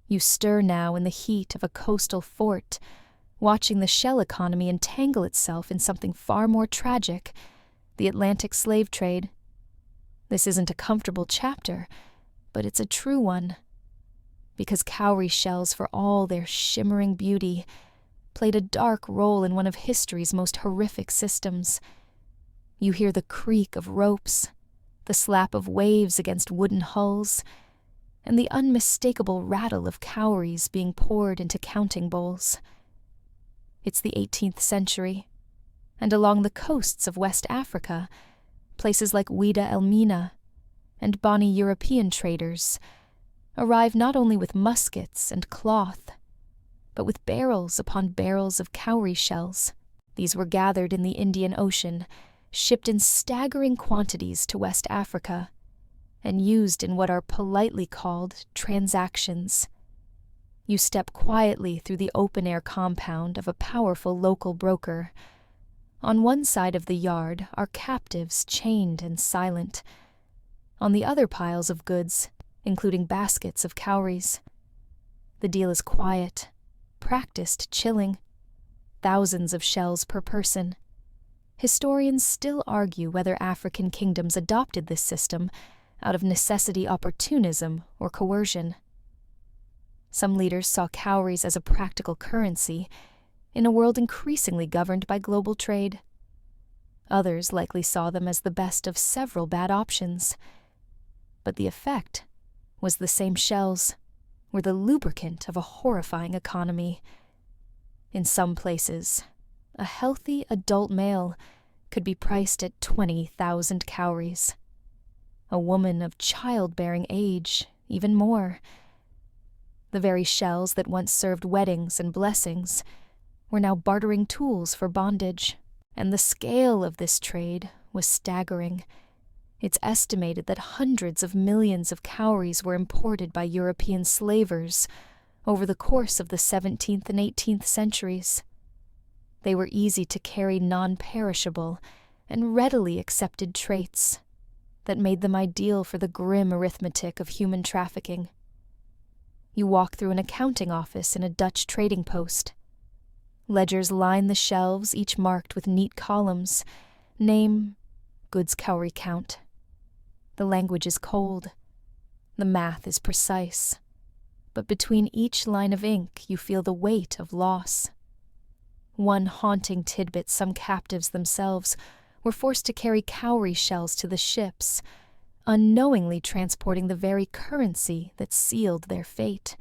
You stir now in the heat of a coastal fort, watching the shell economy entangle itself in something far more tragic, the Atlantic slave trade. This isn't a comfortable chapter, but it's a true one. because cowrie shells, for all their shimmering beauty, played a dark role in one of history's most horrific systems. You hear the creak of ropes, the slap of waves against wooden hulls, and the unmistakable rattle of cowries being poured into counting bowls. It's the 18th century, and along the coasts of West Africa, places like Ouida Elmina and bonny European traders arrive not only with muskets and cloth, but with barrels upon barrels of cowrie shells. These were gathered in the Indian Ocean, shipped in staggering quantities to West Africa, and used in what are politely called transactions. You step quietly through the open-air compound of a powerful local broker. On one side of the yard are captives chained and silent. On the other piles of goods, including baskets of cowries. The deal is quiet, practiced chilling, thousands of shells per person. Historians still argue whether African kingdoms adopted this system out of necessity, opportunism, or coercion. Some leaders saw cowries as a practical currency in a world increasingly governed by global trade. Others likely saw them as the best of several bad options. But the effect was the same: shells were the lubricant of a horrifying economy. In some places, a healthy adult male could be priced at 20,000 cowries. A woman of childbearing age, even more. The very shells that once served weddings and blessings were now bartering tools for bondage, and the scale of this trade was staggering. It's estimated that hundreds of millions of cowries were imported by European slavers over the course of the 17th and 18th centuries. They were easy to carry, non-perishable, and readily accepted traits that made them ideal for the grim arithmetic of human trafficking. You walk through an accounting office in a Dutch trading post. Ledgers line the shelves, each marked with neat columns. Name, goods cowrie count. The language is cold. The math is precise. But between each line of ink, you feel the weight of loss. One haunting tidbit: some captives themselves were forced to carry cowrie shells to the ships, unknowingly transporting the very currency that sealed their fate.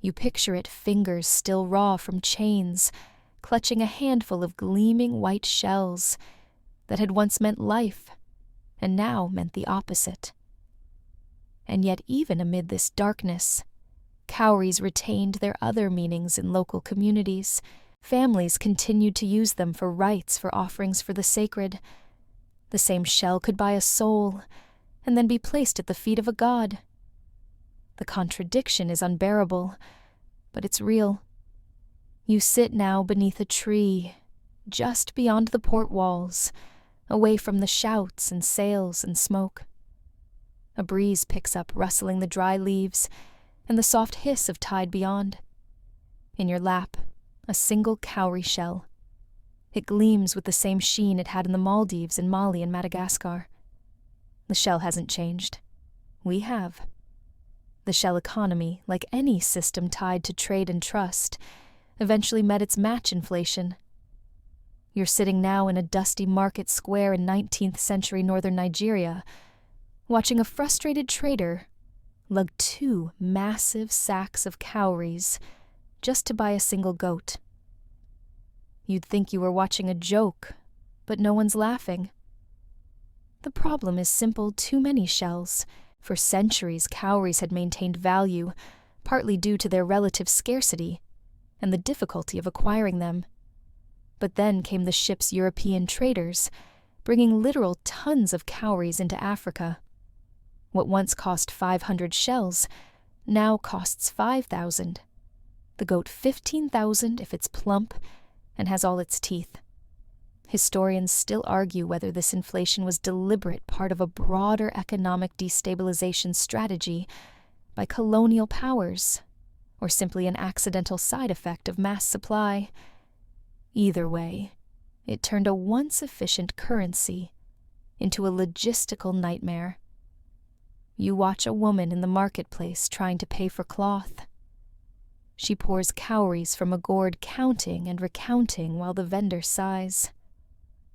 You picture it: fingers still raw from chains, clutching a handful of gleaming white shells that had once meant life, and now meant the opposite. And yet, even amid this darkness, cowries retained their other meanings in local communities. Families continued to use them for rites, for offerings for the sacred. The same shell could buy a soul, and then be placed at the feet of a god. The contradiction is unbearable, but it's real. You sit now beneath a tree, just beyond the port walls, away from the shouts and sails and smoke. A breeze picks up, rustling the dry leaves and the soft hiss of tide beyond. In your lap, a single cowrie shell. It gleams with the same sheen it had in the Maldives, in Mali, and Madagascar. The shell hasn't changed. We have. The shell economy, like any system tied to trade and trust, eventually met its match: inflation. You're sitting now in a dusty market square in 19th century northern Nigeria, watching a frustrated trader lug 2 massive sacks of cowries just to buy a single goat. You'd think you were watching a joke, but no one's laughing. The problem is simple: too many shells. For centuries, cowries had maintained value, partly due to their relative scarcity and the difficulty of acquiring them. But then came the ship's European traders, bringing literal tons of cowries into Africa. What once cost 500 shells now costs 5,000. The goat 15,000 if it's plump and has all its teeth. Historians still argue whether this inflation was deliberate, part of a broader economic destabilization strategy by colonial powers, or simply an accidental side effect of mass supply. Either way, it turned a once efficient currency into a logistical nightmare. You watch a woman in the marketplace trying to pay for cloth. She pours cowries from a gourd, counting and recounting while the vendor sighs.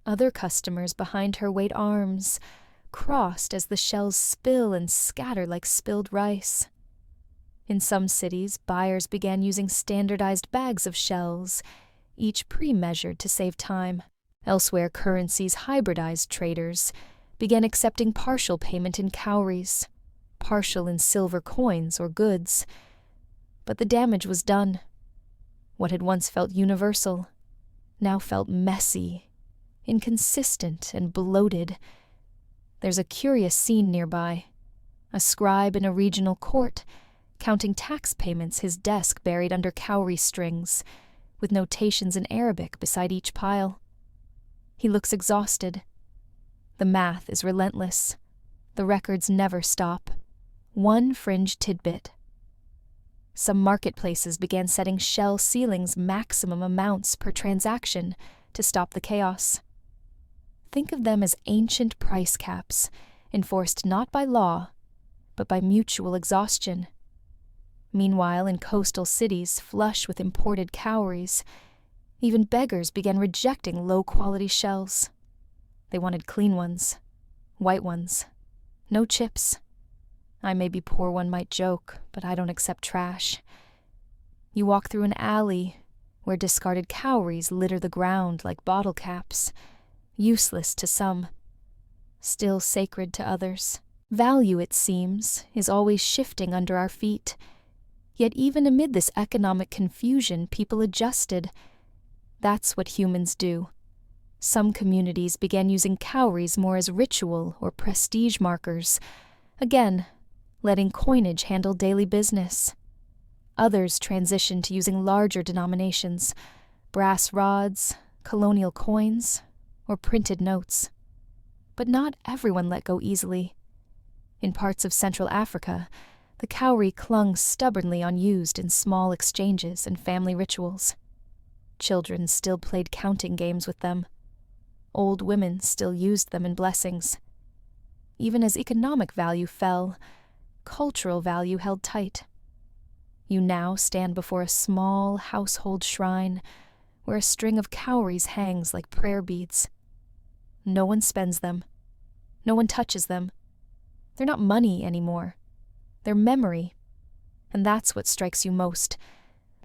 Other customers behind her wait arms, crossed as the shells spill and scatter like spilled rice. In some cities, buyers began using standardized bags of shells, each pre-measured to save time. Elsewhere, currencies hybridized traders began accepting partial payment in cowries, partial in silver coins or goods. But the damage was done. What had once felt universal now felt messy, inconsistent, and bloated. There's a curious scene nearby. A scribe in a regional court, counting tax payments, his desk buried under cowrie strings, with notations in Arabic beside each pile. He looks exhausted. The math is relentless. The records never stop. One fringe tidbit. Some marketplaces began setting shell ceilings maximum amounts per transaction to stop the chaos. Think of them as ancient price caps, enforced not by law, but by mutual exhaustion. Meanwhile, in coastal cities flush with imported cowries, even beggars began rejecting low-quality shells. They wanted clean ones, white ones, no chips. I may be poor, one might joke, but I don't accept trash. You walk through an alley where discarded cowries litter the ground like bottle caps, useless to some, still sacred to others. Value, it seems, is always shifting under our feet. Yet even amid this economic confusion, people adjusted. That's what humans do. Some communities began using cowries more as ritual or prestige markers, again, letting coinage handle daily business. Others transitioned to using larger denominations, brass rods, colonial coins, or printed notes. But not everyone let go easily. In parts of Central Africa, the cowrie clung stubbornly unused in small exchanges and family rituals. Children still played counting games with them. Old women still used them in blessings. Even as economic value fell, cultural value held tight. You now stand before a small household shrine where a string of cowries hangs like prayer beads. No one spends them. No one touches them. They're not money anymore. They're memory. And that's what strikes you most.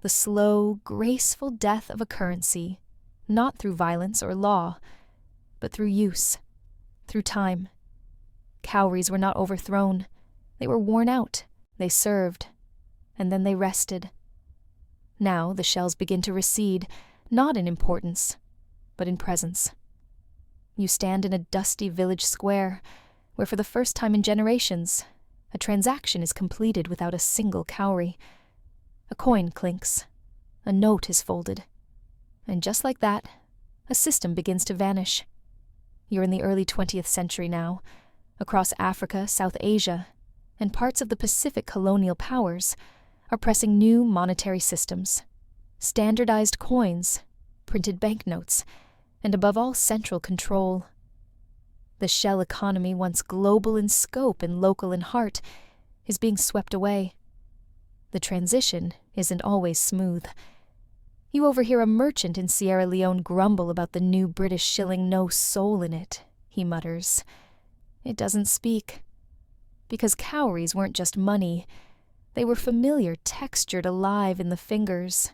The slow, graceful death of a currency, not through violence or law, but through use, through time. Cowries were not overthrown. They were worn out. They served. And then they rested. Now the shells begin to recede, not in importance, but in presence. You stand in a dusty village square, where for the first time in generations, a transaction is completed without a single cowrie. A coin clinks. A note is folded. And just like that, a system begins to vanish. You're in the early 20th century now. Across Africa, South Asia, and parts of the Pacific colonial powers are pressing new monetary systems, standardized coins, printed banknotes, and above all, central control. The shell economy, once global in scope and local in heart, is being swept away. The transition isn't always smooth. You overhear a merchant in Sierra Leone grumble about the new British shilling, no soul in it, he mutters. It doesn't speak. Because cowries weren't just money. They were familiar, textured, alive in the fingers.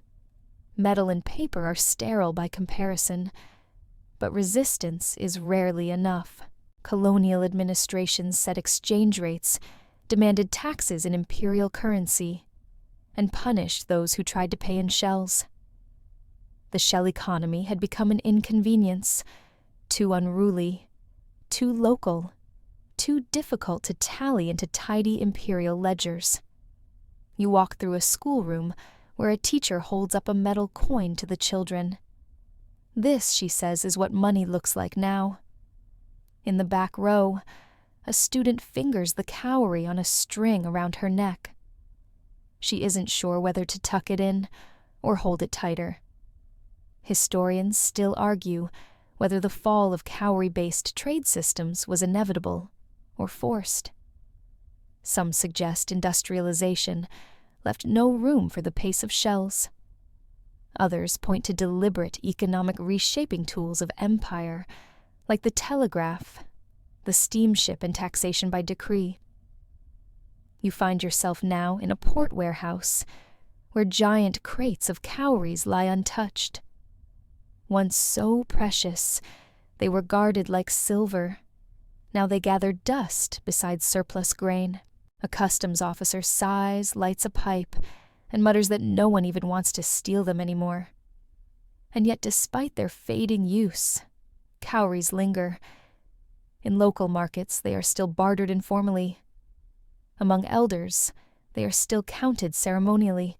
Metal and paper are sterile by comparison. But resistance is rarely enough. Colonial administrations set exchange rates, demanded taxes in imperial currency, and punished those who tried to pay in shells. The shell economy had become an inconvenience, too unruly, too local, too difficult to tally into tidy imperial ledgers. You walk through a schoolroom where a teacher holds up a metal coin to the children. This, she says, is what money looks like now. In the back row, a student fingers the cowrie on a string around her neck. She isn't sure whether to tuck it in or hold it tighter. Historians still argue whether the fall of cowrie-based trade systems was inevitable or forced. Some suggest industrialization left no room for the pace of shells. Others point to deliberate economic reshaping tools of empire, like the telegraph, the steamship, and taxation by decree. You find yourself now in a port warehouse, where giant crates of cowries lie untouched. Once so precious, they were guarded like silver. Now they gather dust beside surplus grain. A customs officer sighs, lights a pipe, and mutters that no one even wants to steal them anymore. And yet, despite their fading use, cowries linger. In local markets, they are still bartered informally. Among elders, they are still counted ceremonially.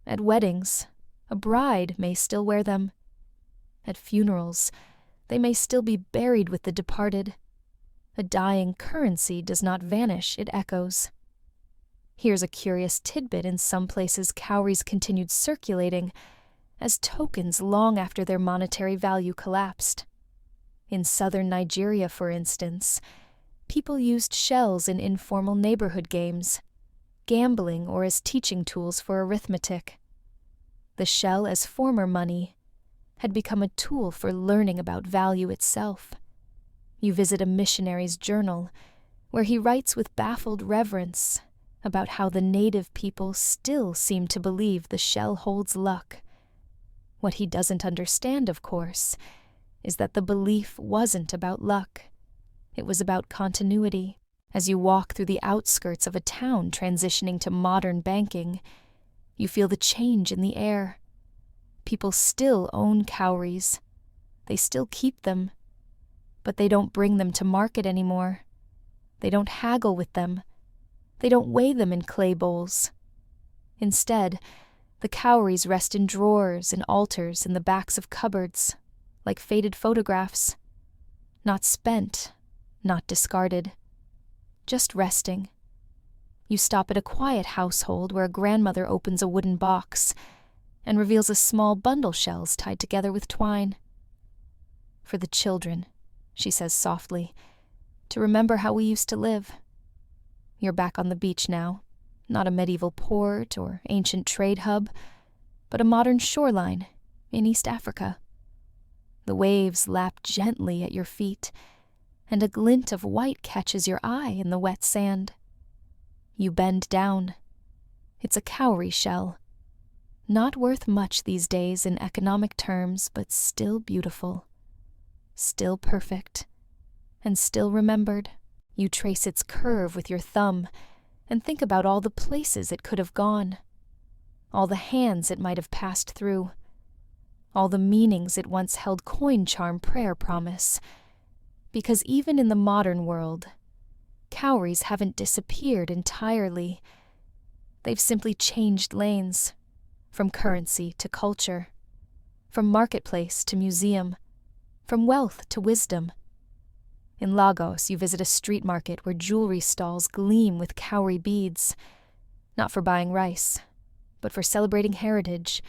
At weddings, a bride may still wear them. At funerals, they may still be buried with the departed. A dying currency does not vanish, it echoes. Here's a curious tidbit: in some places cowries continued circulating as tokens long after their monetary value collapsed. In southern Nigeria, for instance, people used shells in informal neighborhood games, gambling, or as teaching tools for arithmetic. The shell, as former money, had become a tool for learning about value itself. You visit a missionary's journal, where he writes with baffled reverence about how the native people still seem to believe the shell holds luck. What he doesn't understand, of course, is that the belief wasn't about luck. It was about continuity. As you walk through the outskirts of a town transitioning to modern banking, you feel the change in the air. People still own cowries. They still keep them. But they don't bring them to market anymore. They don't haggle with them. They don't weigh them in clay bowls. Instead, the cowries rest in drawers and altars in the backs of cupboards, like faded photographs. Not spent, not discarded. Just resting. You stop at a quiet household where a grandmother opens a wooden box and reveals a small bundle shells tied together with twine. For the children, she says softly, to remember how we used to live. You're back on the beach now, not a medieval port or ancient trade hub, but a modern shoreline in East Africa. The waves lap gently at your feet, and a glint of white catches your eye in the wet sand. You bend down. It's a cowrie shell. Not worth much these days in economic terms, but still beautiful. Still perfect. And still remembered. You trace its curve with your thumb and think about all the places it could have gone. All the hands it might have passed through. All the meanings it once held: coin, charm, prayer, promise. Because even in the modern world, cowries haven't disappeared entirely. They've simply changed lanes, from currency to culture, from marketplace to museum, from wealth to wisdom. In Lagos, you visit a street market where jewelry stalls gleam with cowrie beads, not for buying rice, but for celebrating heritage.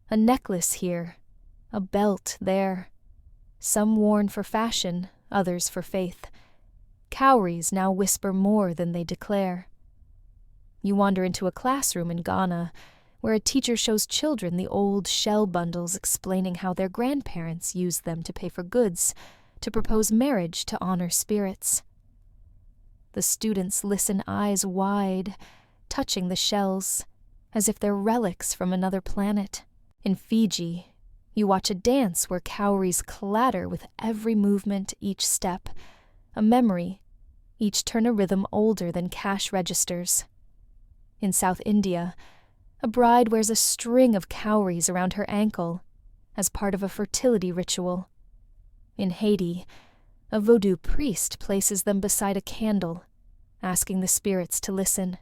A necklace here, a belt there, some worn for fashion, others for faith. Cowries now whisper more than they declare. You wander into a classroom in Ghana, where a teacher shows children the old shell bundles, explaining how their grandparents used them to pay for goods, to propose marriage, to honor spirits. The students listen, eyes wide, touching the shells, as if they're relics from another planet. In Fiji, you watch a dance where cowries clatter with every movement, each step, a memory, each turn a rhythm older than cash registers. In South India, a bride wears a string of cowries around her ankle as part of a fertility ritual. In Haiti, a voodoo priest places them beside a candle, asking the spirits to listen.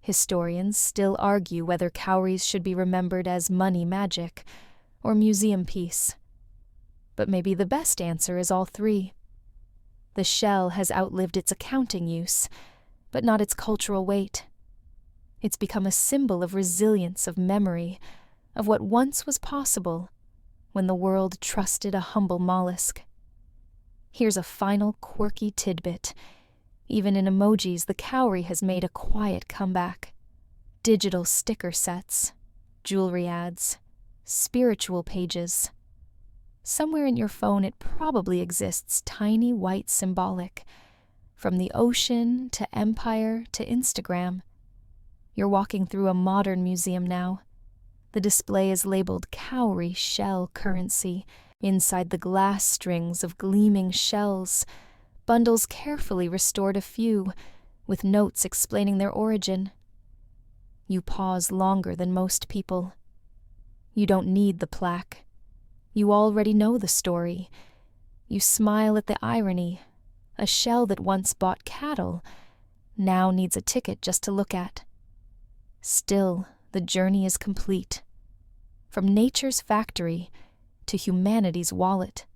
Historians still argue whether cowries should be remembered as money magic or museum piece. But maybe the best answer is all three. The shell has outlived its accounting use, but not its cultural weight. It's become a symbol of resilience, of memory, of what once was possible when the world trusted a humble mollusk. Here's a final quirky tidbit. Even in emojis, the Cowry has made a quiet comeback. Digital sticker sets, jewelry ads, spiritual pages. Somewhere in your phone it probably exists, tiny white symbolic. From the ocean to empire to Instagram. You're walking through a modern museum now. The display is labeled Cowry shell currency. Inside the glass strings of gleaming shells, bundles carefully restored anew, with notes explaining their origin. You pause longer than most people. You don't need the plaque. You already know the story. You smile at the irony. A shell that once bought cattle now needs a ticket just to look at. Still, the journey is complete. From nature's factory to humanity's wallet.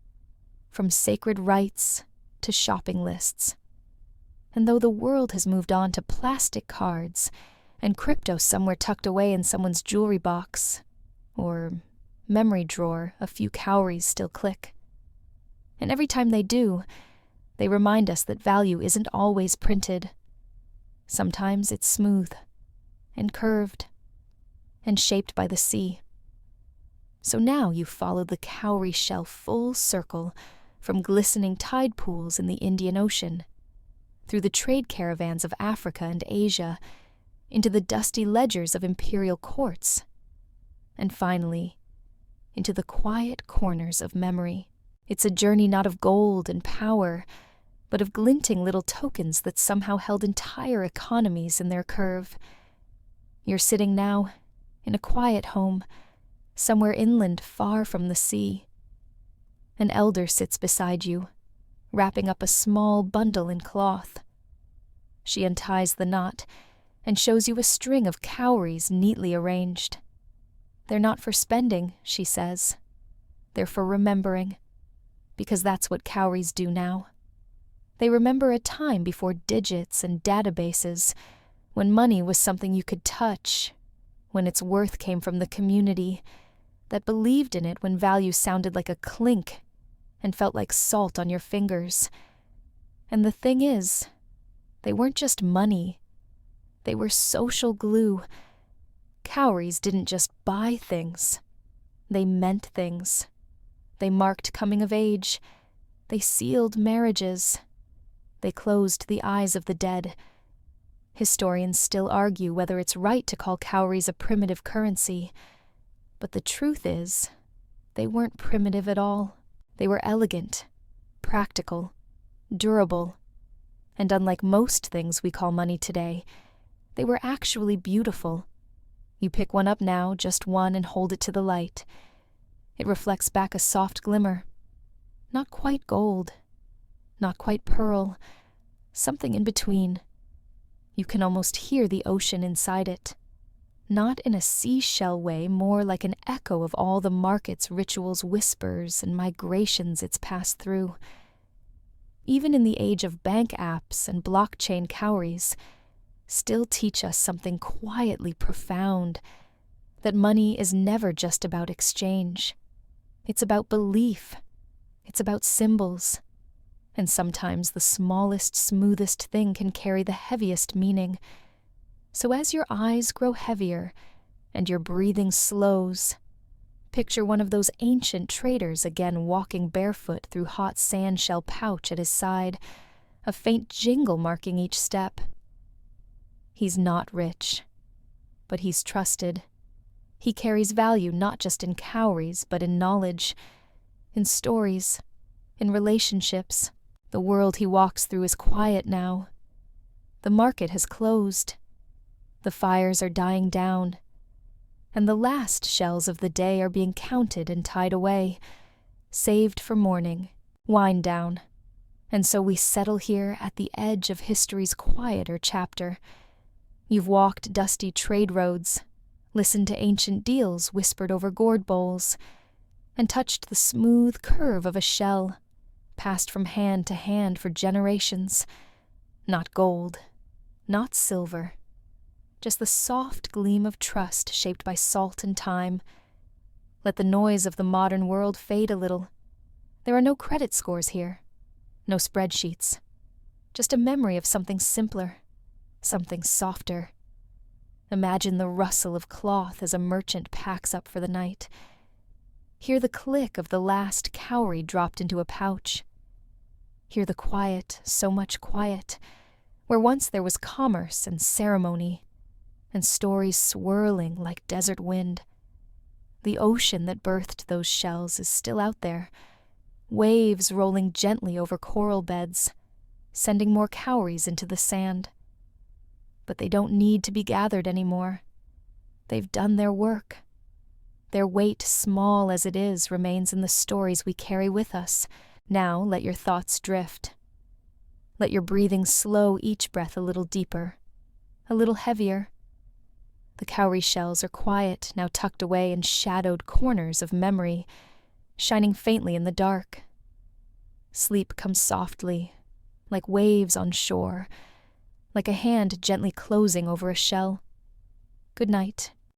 From sacred rites to shopping lists. And though the world has moved on to plastic cards and crypto somewhere tucked away in someone's jewelry box or memory drawer, a few cowries still click. And every time they do, they remind us that value isn't always printed. Sometimes it's smooth and curved and shaped by the sea. So now you follow the Cowry shell full circle from glistening tide pools in the Indian Ocean, through the trade caravans of Africa and Asia, into the dusty ledgers of imperial courts, and finally, into the quiet corners of memory. It's a journey not of gold and power, but of glinting little tokens that somehow held entire economies in their curve. You're sitting now in a quiet home, somewhere inland far from the sea. An elder sits beside you, wrapping up a small bundle in cloth. She unties the knot and shows you a string of cowries neatly arranged. They're not for spending, she says. They're for remembering, because that's what cowries do now. They remember a time before digits and databases, when money was something you could touch, when its worth came from the community that believed in it when value sounded like a clink and felt like salt on your fingers. And the thing is, they weren't just money. They were social glue. Cowries didn't just buy things. They meant things. They marked coming of age. They sealed marriages. They closed the eyes of the dead. Historians still argue whether it's right to call cowries a primitive currency. But the truth is, they weren't primitive at all. They were elegant, practical, durable. And unlike most things we call money today, they were actually beautiful. You pick one up now, just one, and hold it to the light. It reflects back a soft glimmer. Not quite gold, not quite pearl, something in between. You can almost hear the ocean inside it. Not in a seashell way, more like an echo of all the market's rituals, whispers, and migrations it's passed through. Even in the age of bank apps and blockchain cowries, still teach us something quietly profound, that money is never just about exchange. It's about belief. It's about symbols. And sometimes the smallest, smoothest thing can carry the heaviest meaning. So as your eyes grow heavier and your breathing slows, picture one of those ancient traders again walking barefoot through hot sand-shell pouch at his side, a faint jingle marking each step. He's not rich, but he's trusted. He carries value not just in cowries, but in knowledge, in stories, in relationships. The world he walks through is quiet now. The market has closed. The fires are dying down. And the last shells of the day are being counted and tied away, saved for morning, wind down. And so we settle here at the edge of history's quieter chapter. You've walked dusty trade roads, listened to ancient deals whispered over gourd bowls, and touched the smooth curve of a shell, passed from hand to hand for generations. Not gold, not silver, just the soft gleam of trust shaped by salt and time. Let the noise of the modern world fade a little. There are no credit scores here, no spreadsheets, Just a memory of something simpler, something softer. Imagine the rustle of cloth as a merchant packs up for the night. Hear the click of the last cowry dropped into a pouch. Hear the quiet, so much quiet, where once there was commerce and ceremony, and stories swirling like desert wind. The ocean that birthed those shells is still out there, waves rolling gently over coral beds, sending more cowries into the sand. But they don't need to be gathered anymore. They've done their work. Their weight, small as it is, remains in the stories we carry with us. Now let your thoughts drift. Let your breathing slow each breath a little deeper, a little heavier. The cowrie shells are quiet, now tucked away in shadowed corners of memory, shining faintly in the dark. Sleep comes softly, like waves on shore, like a hand gently closing over a shell. Good night.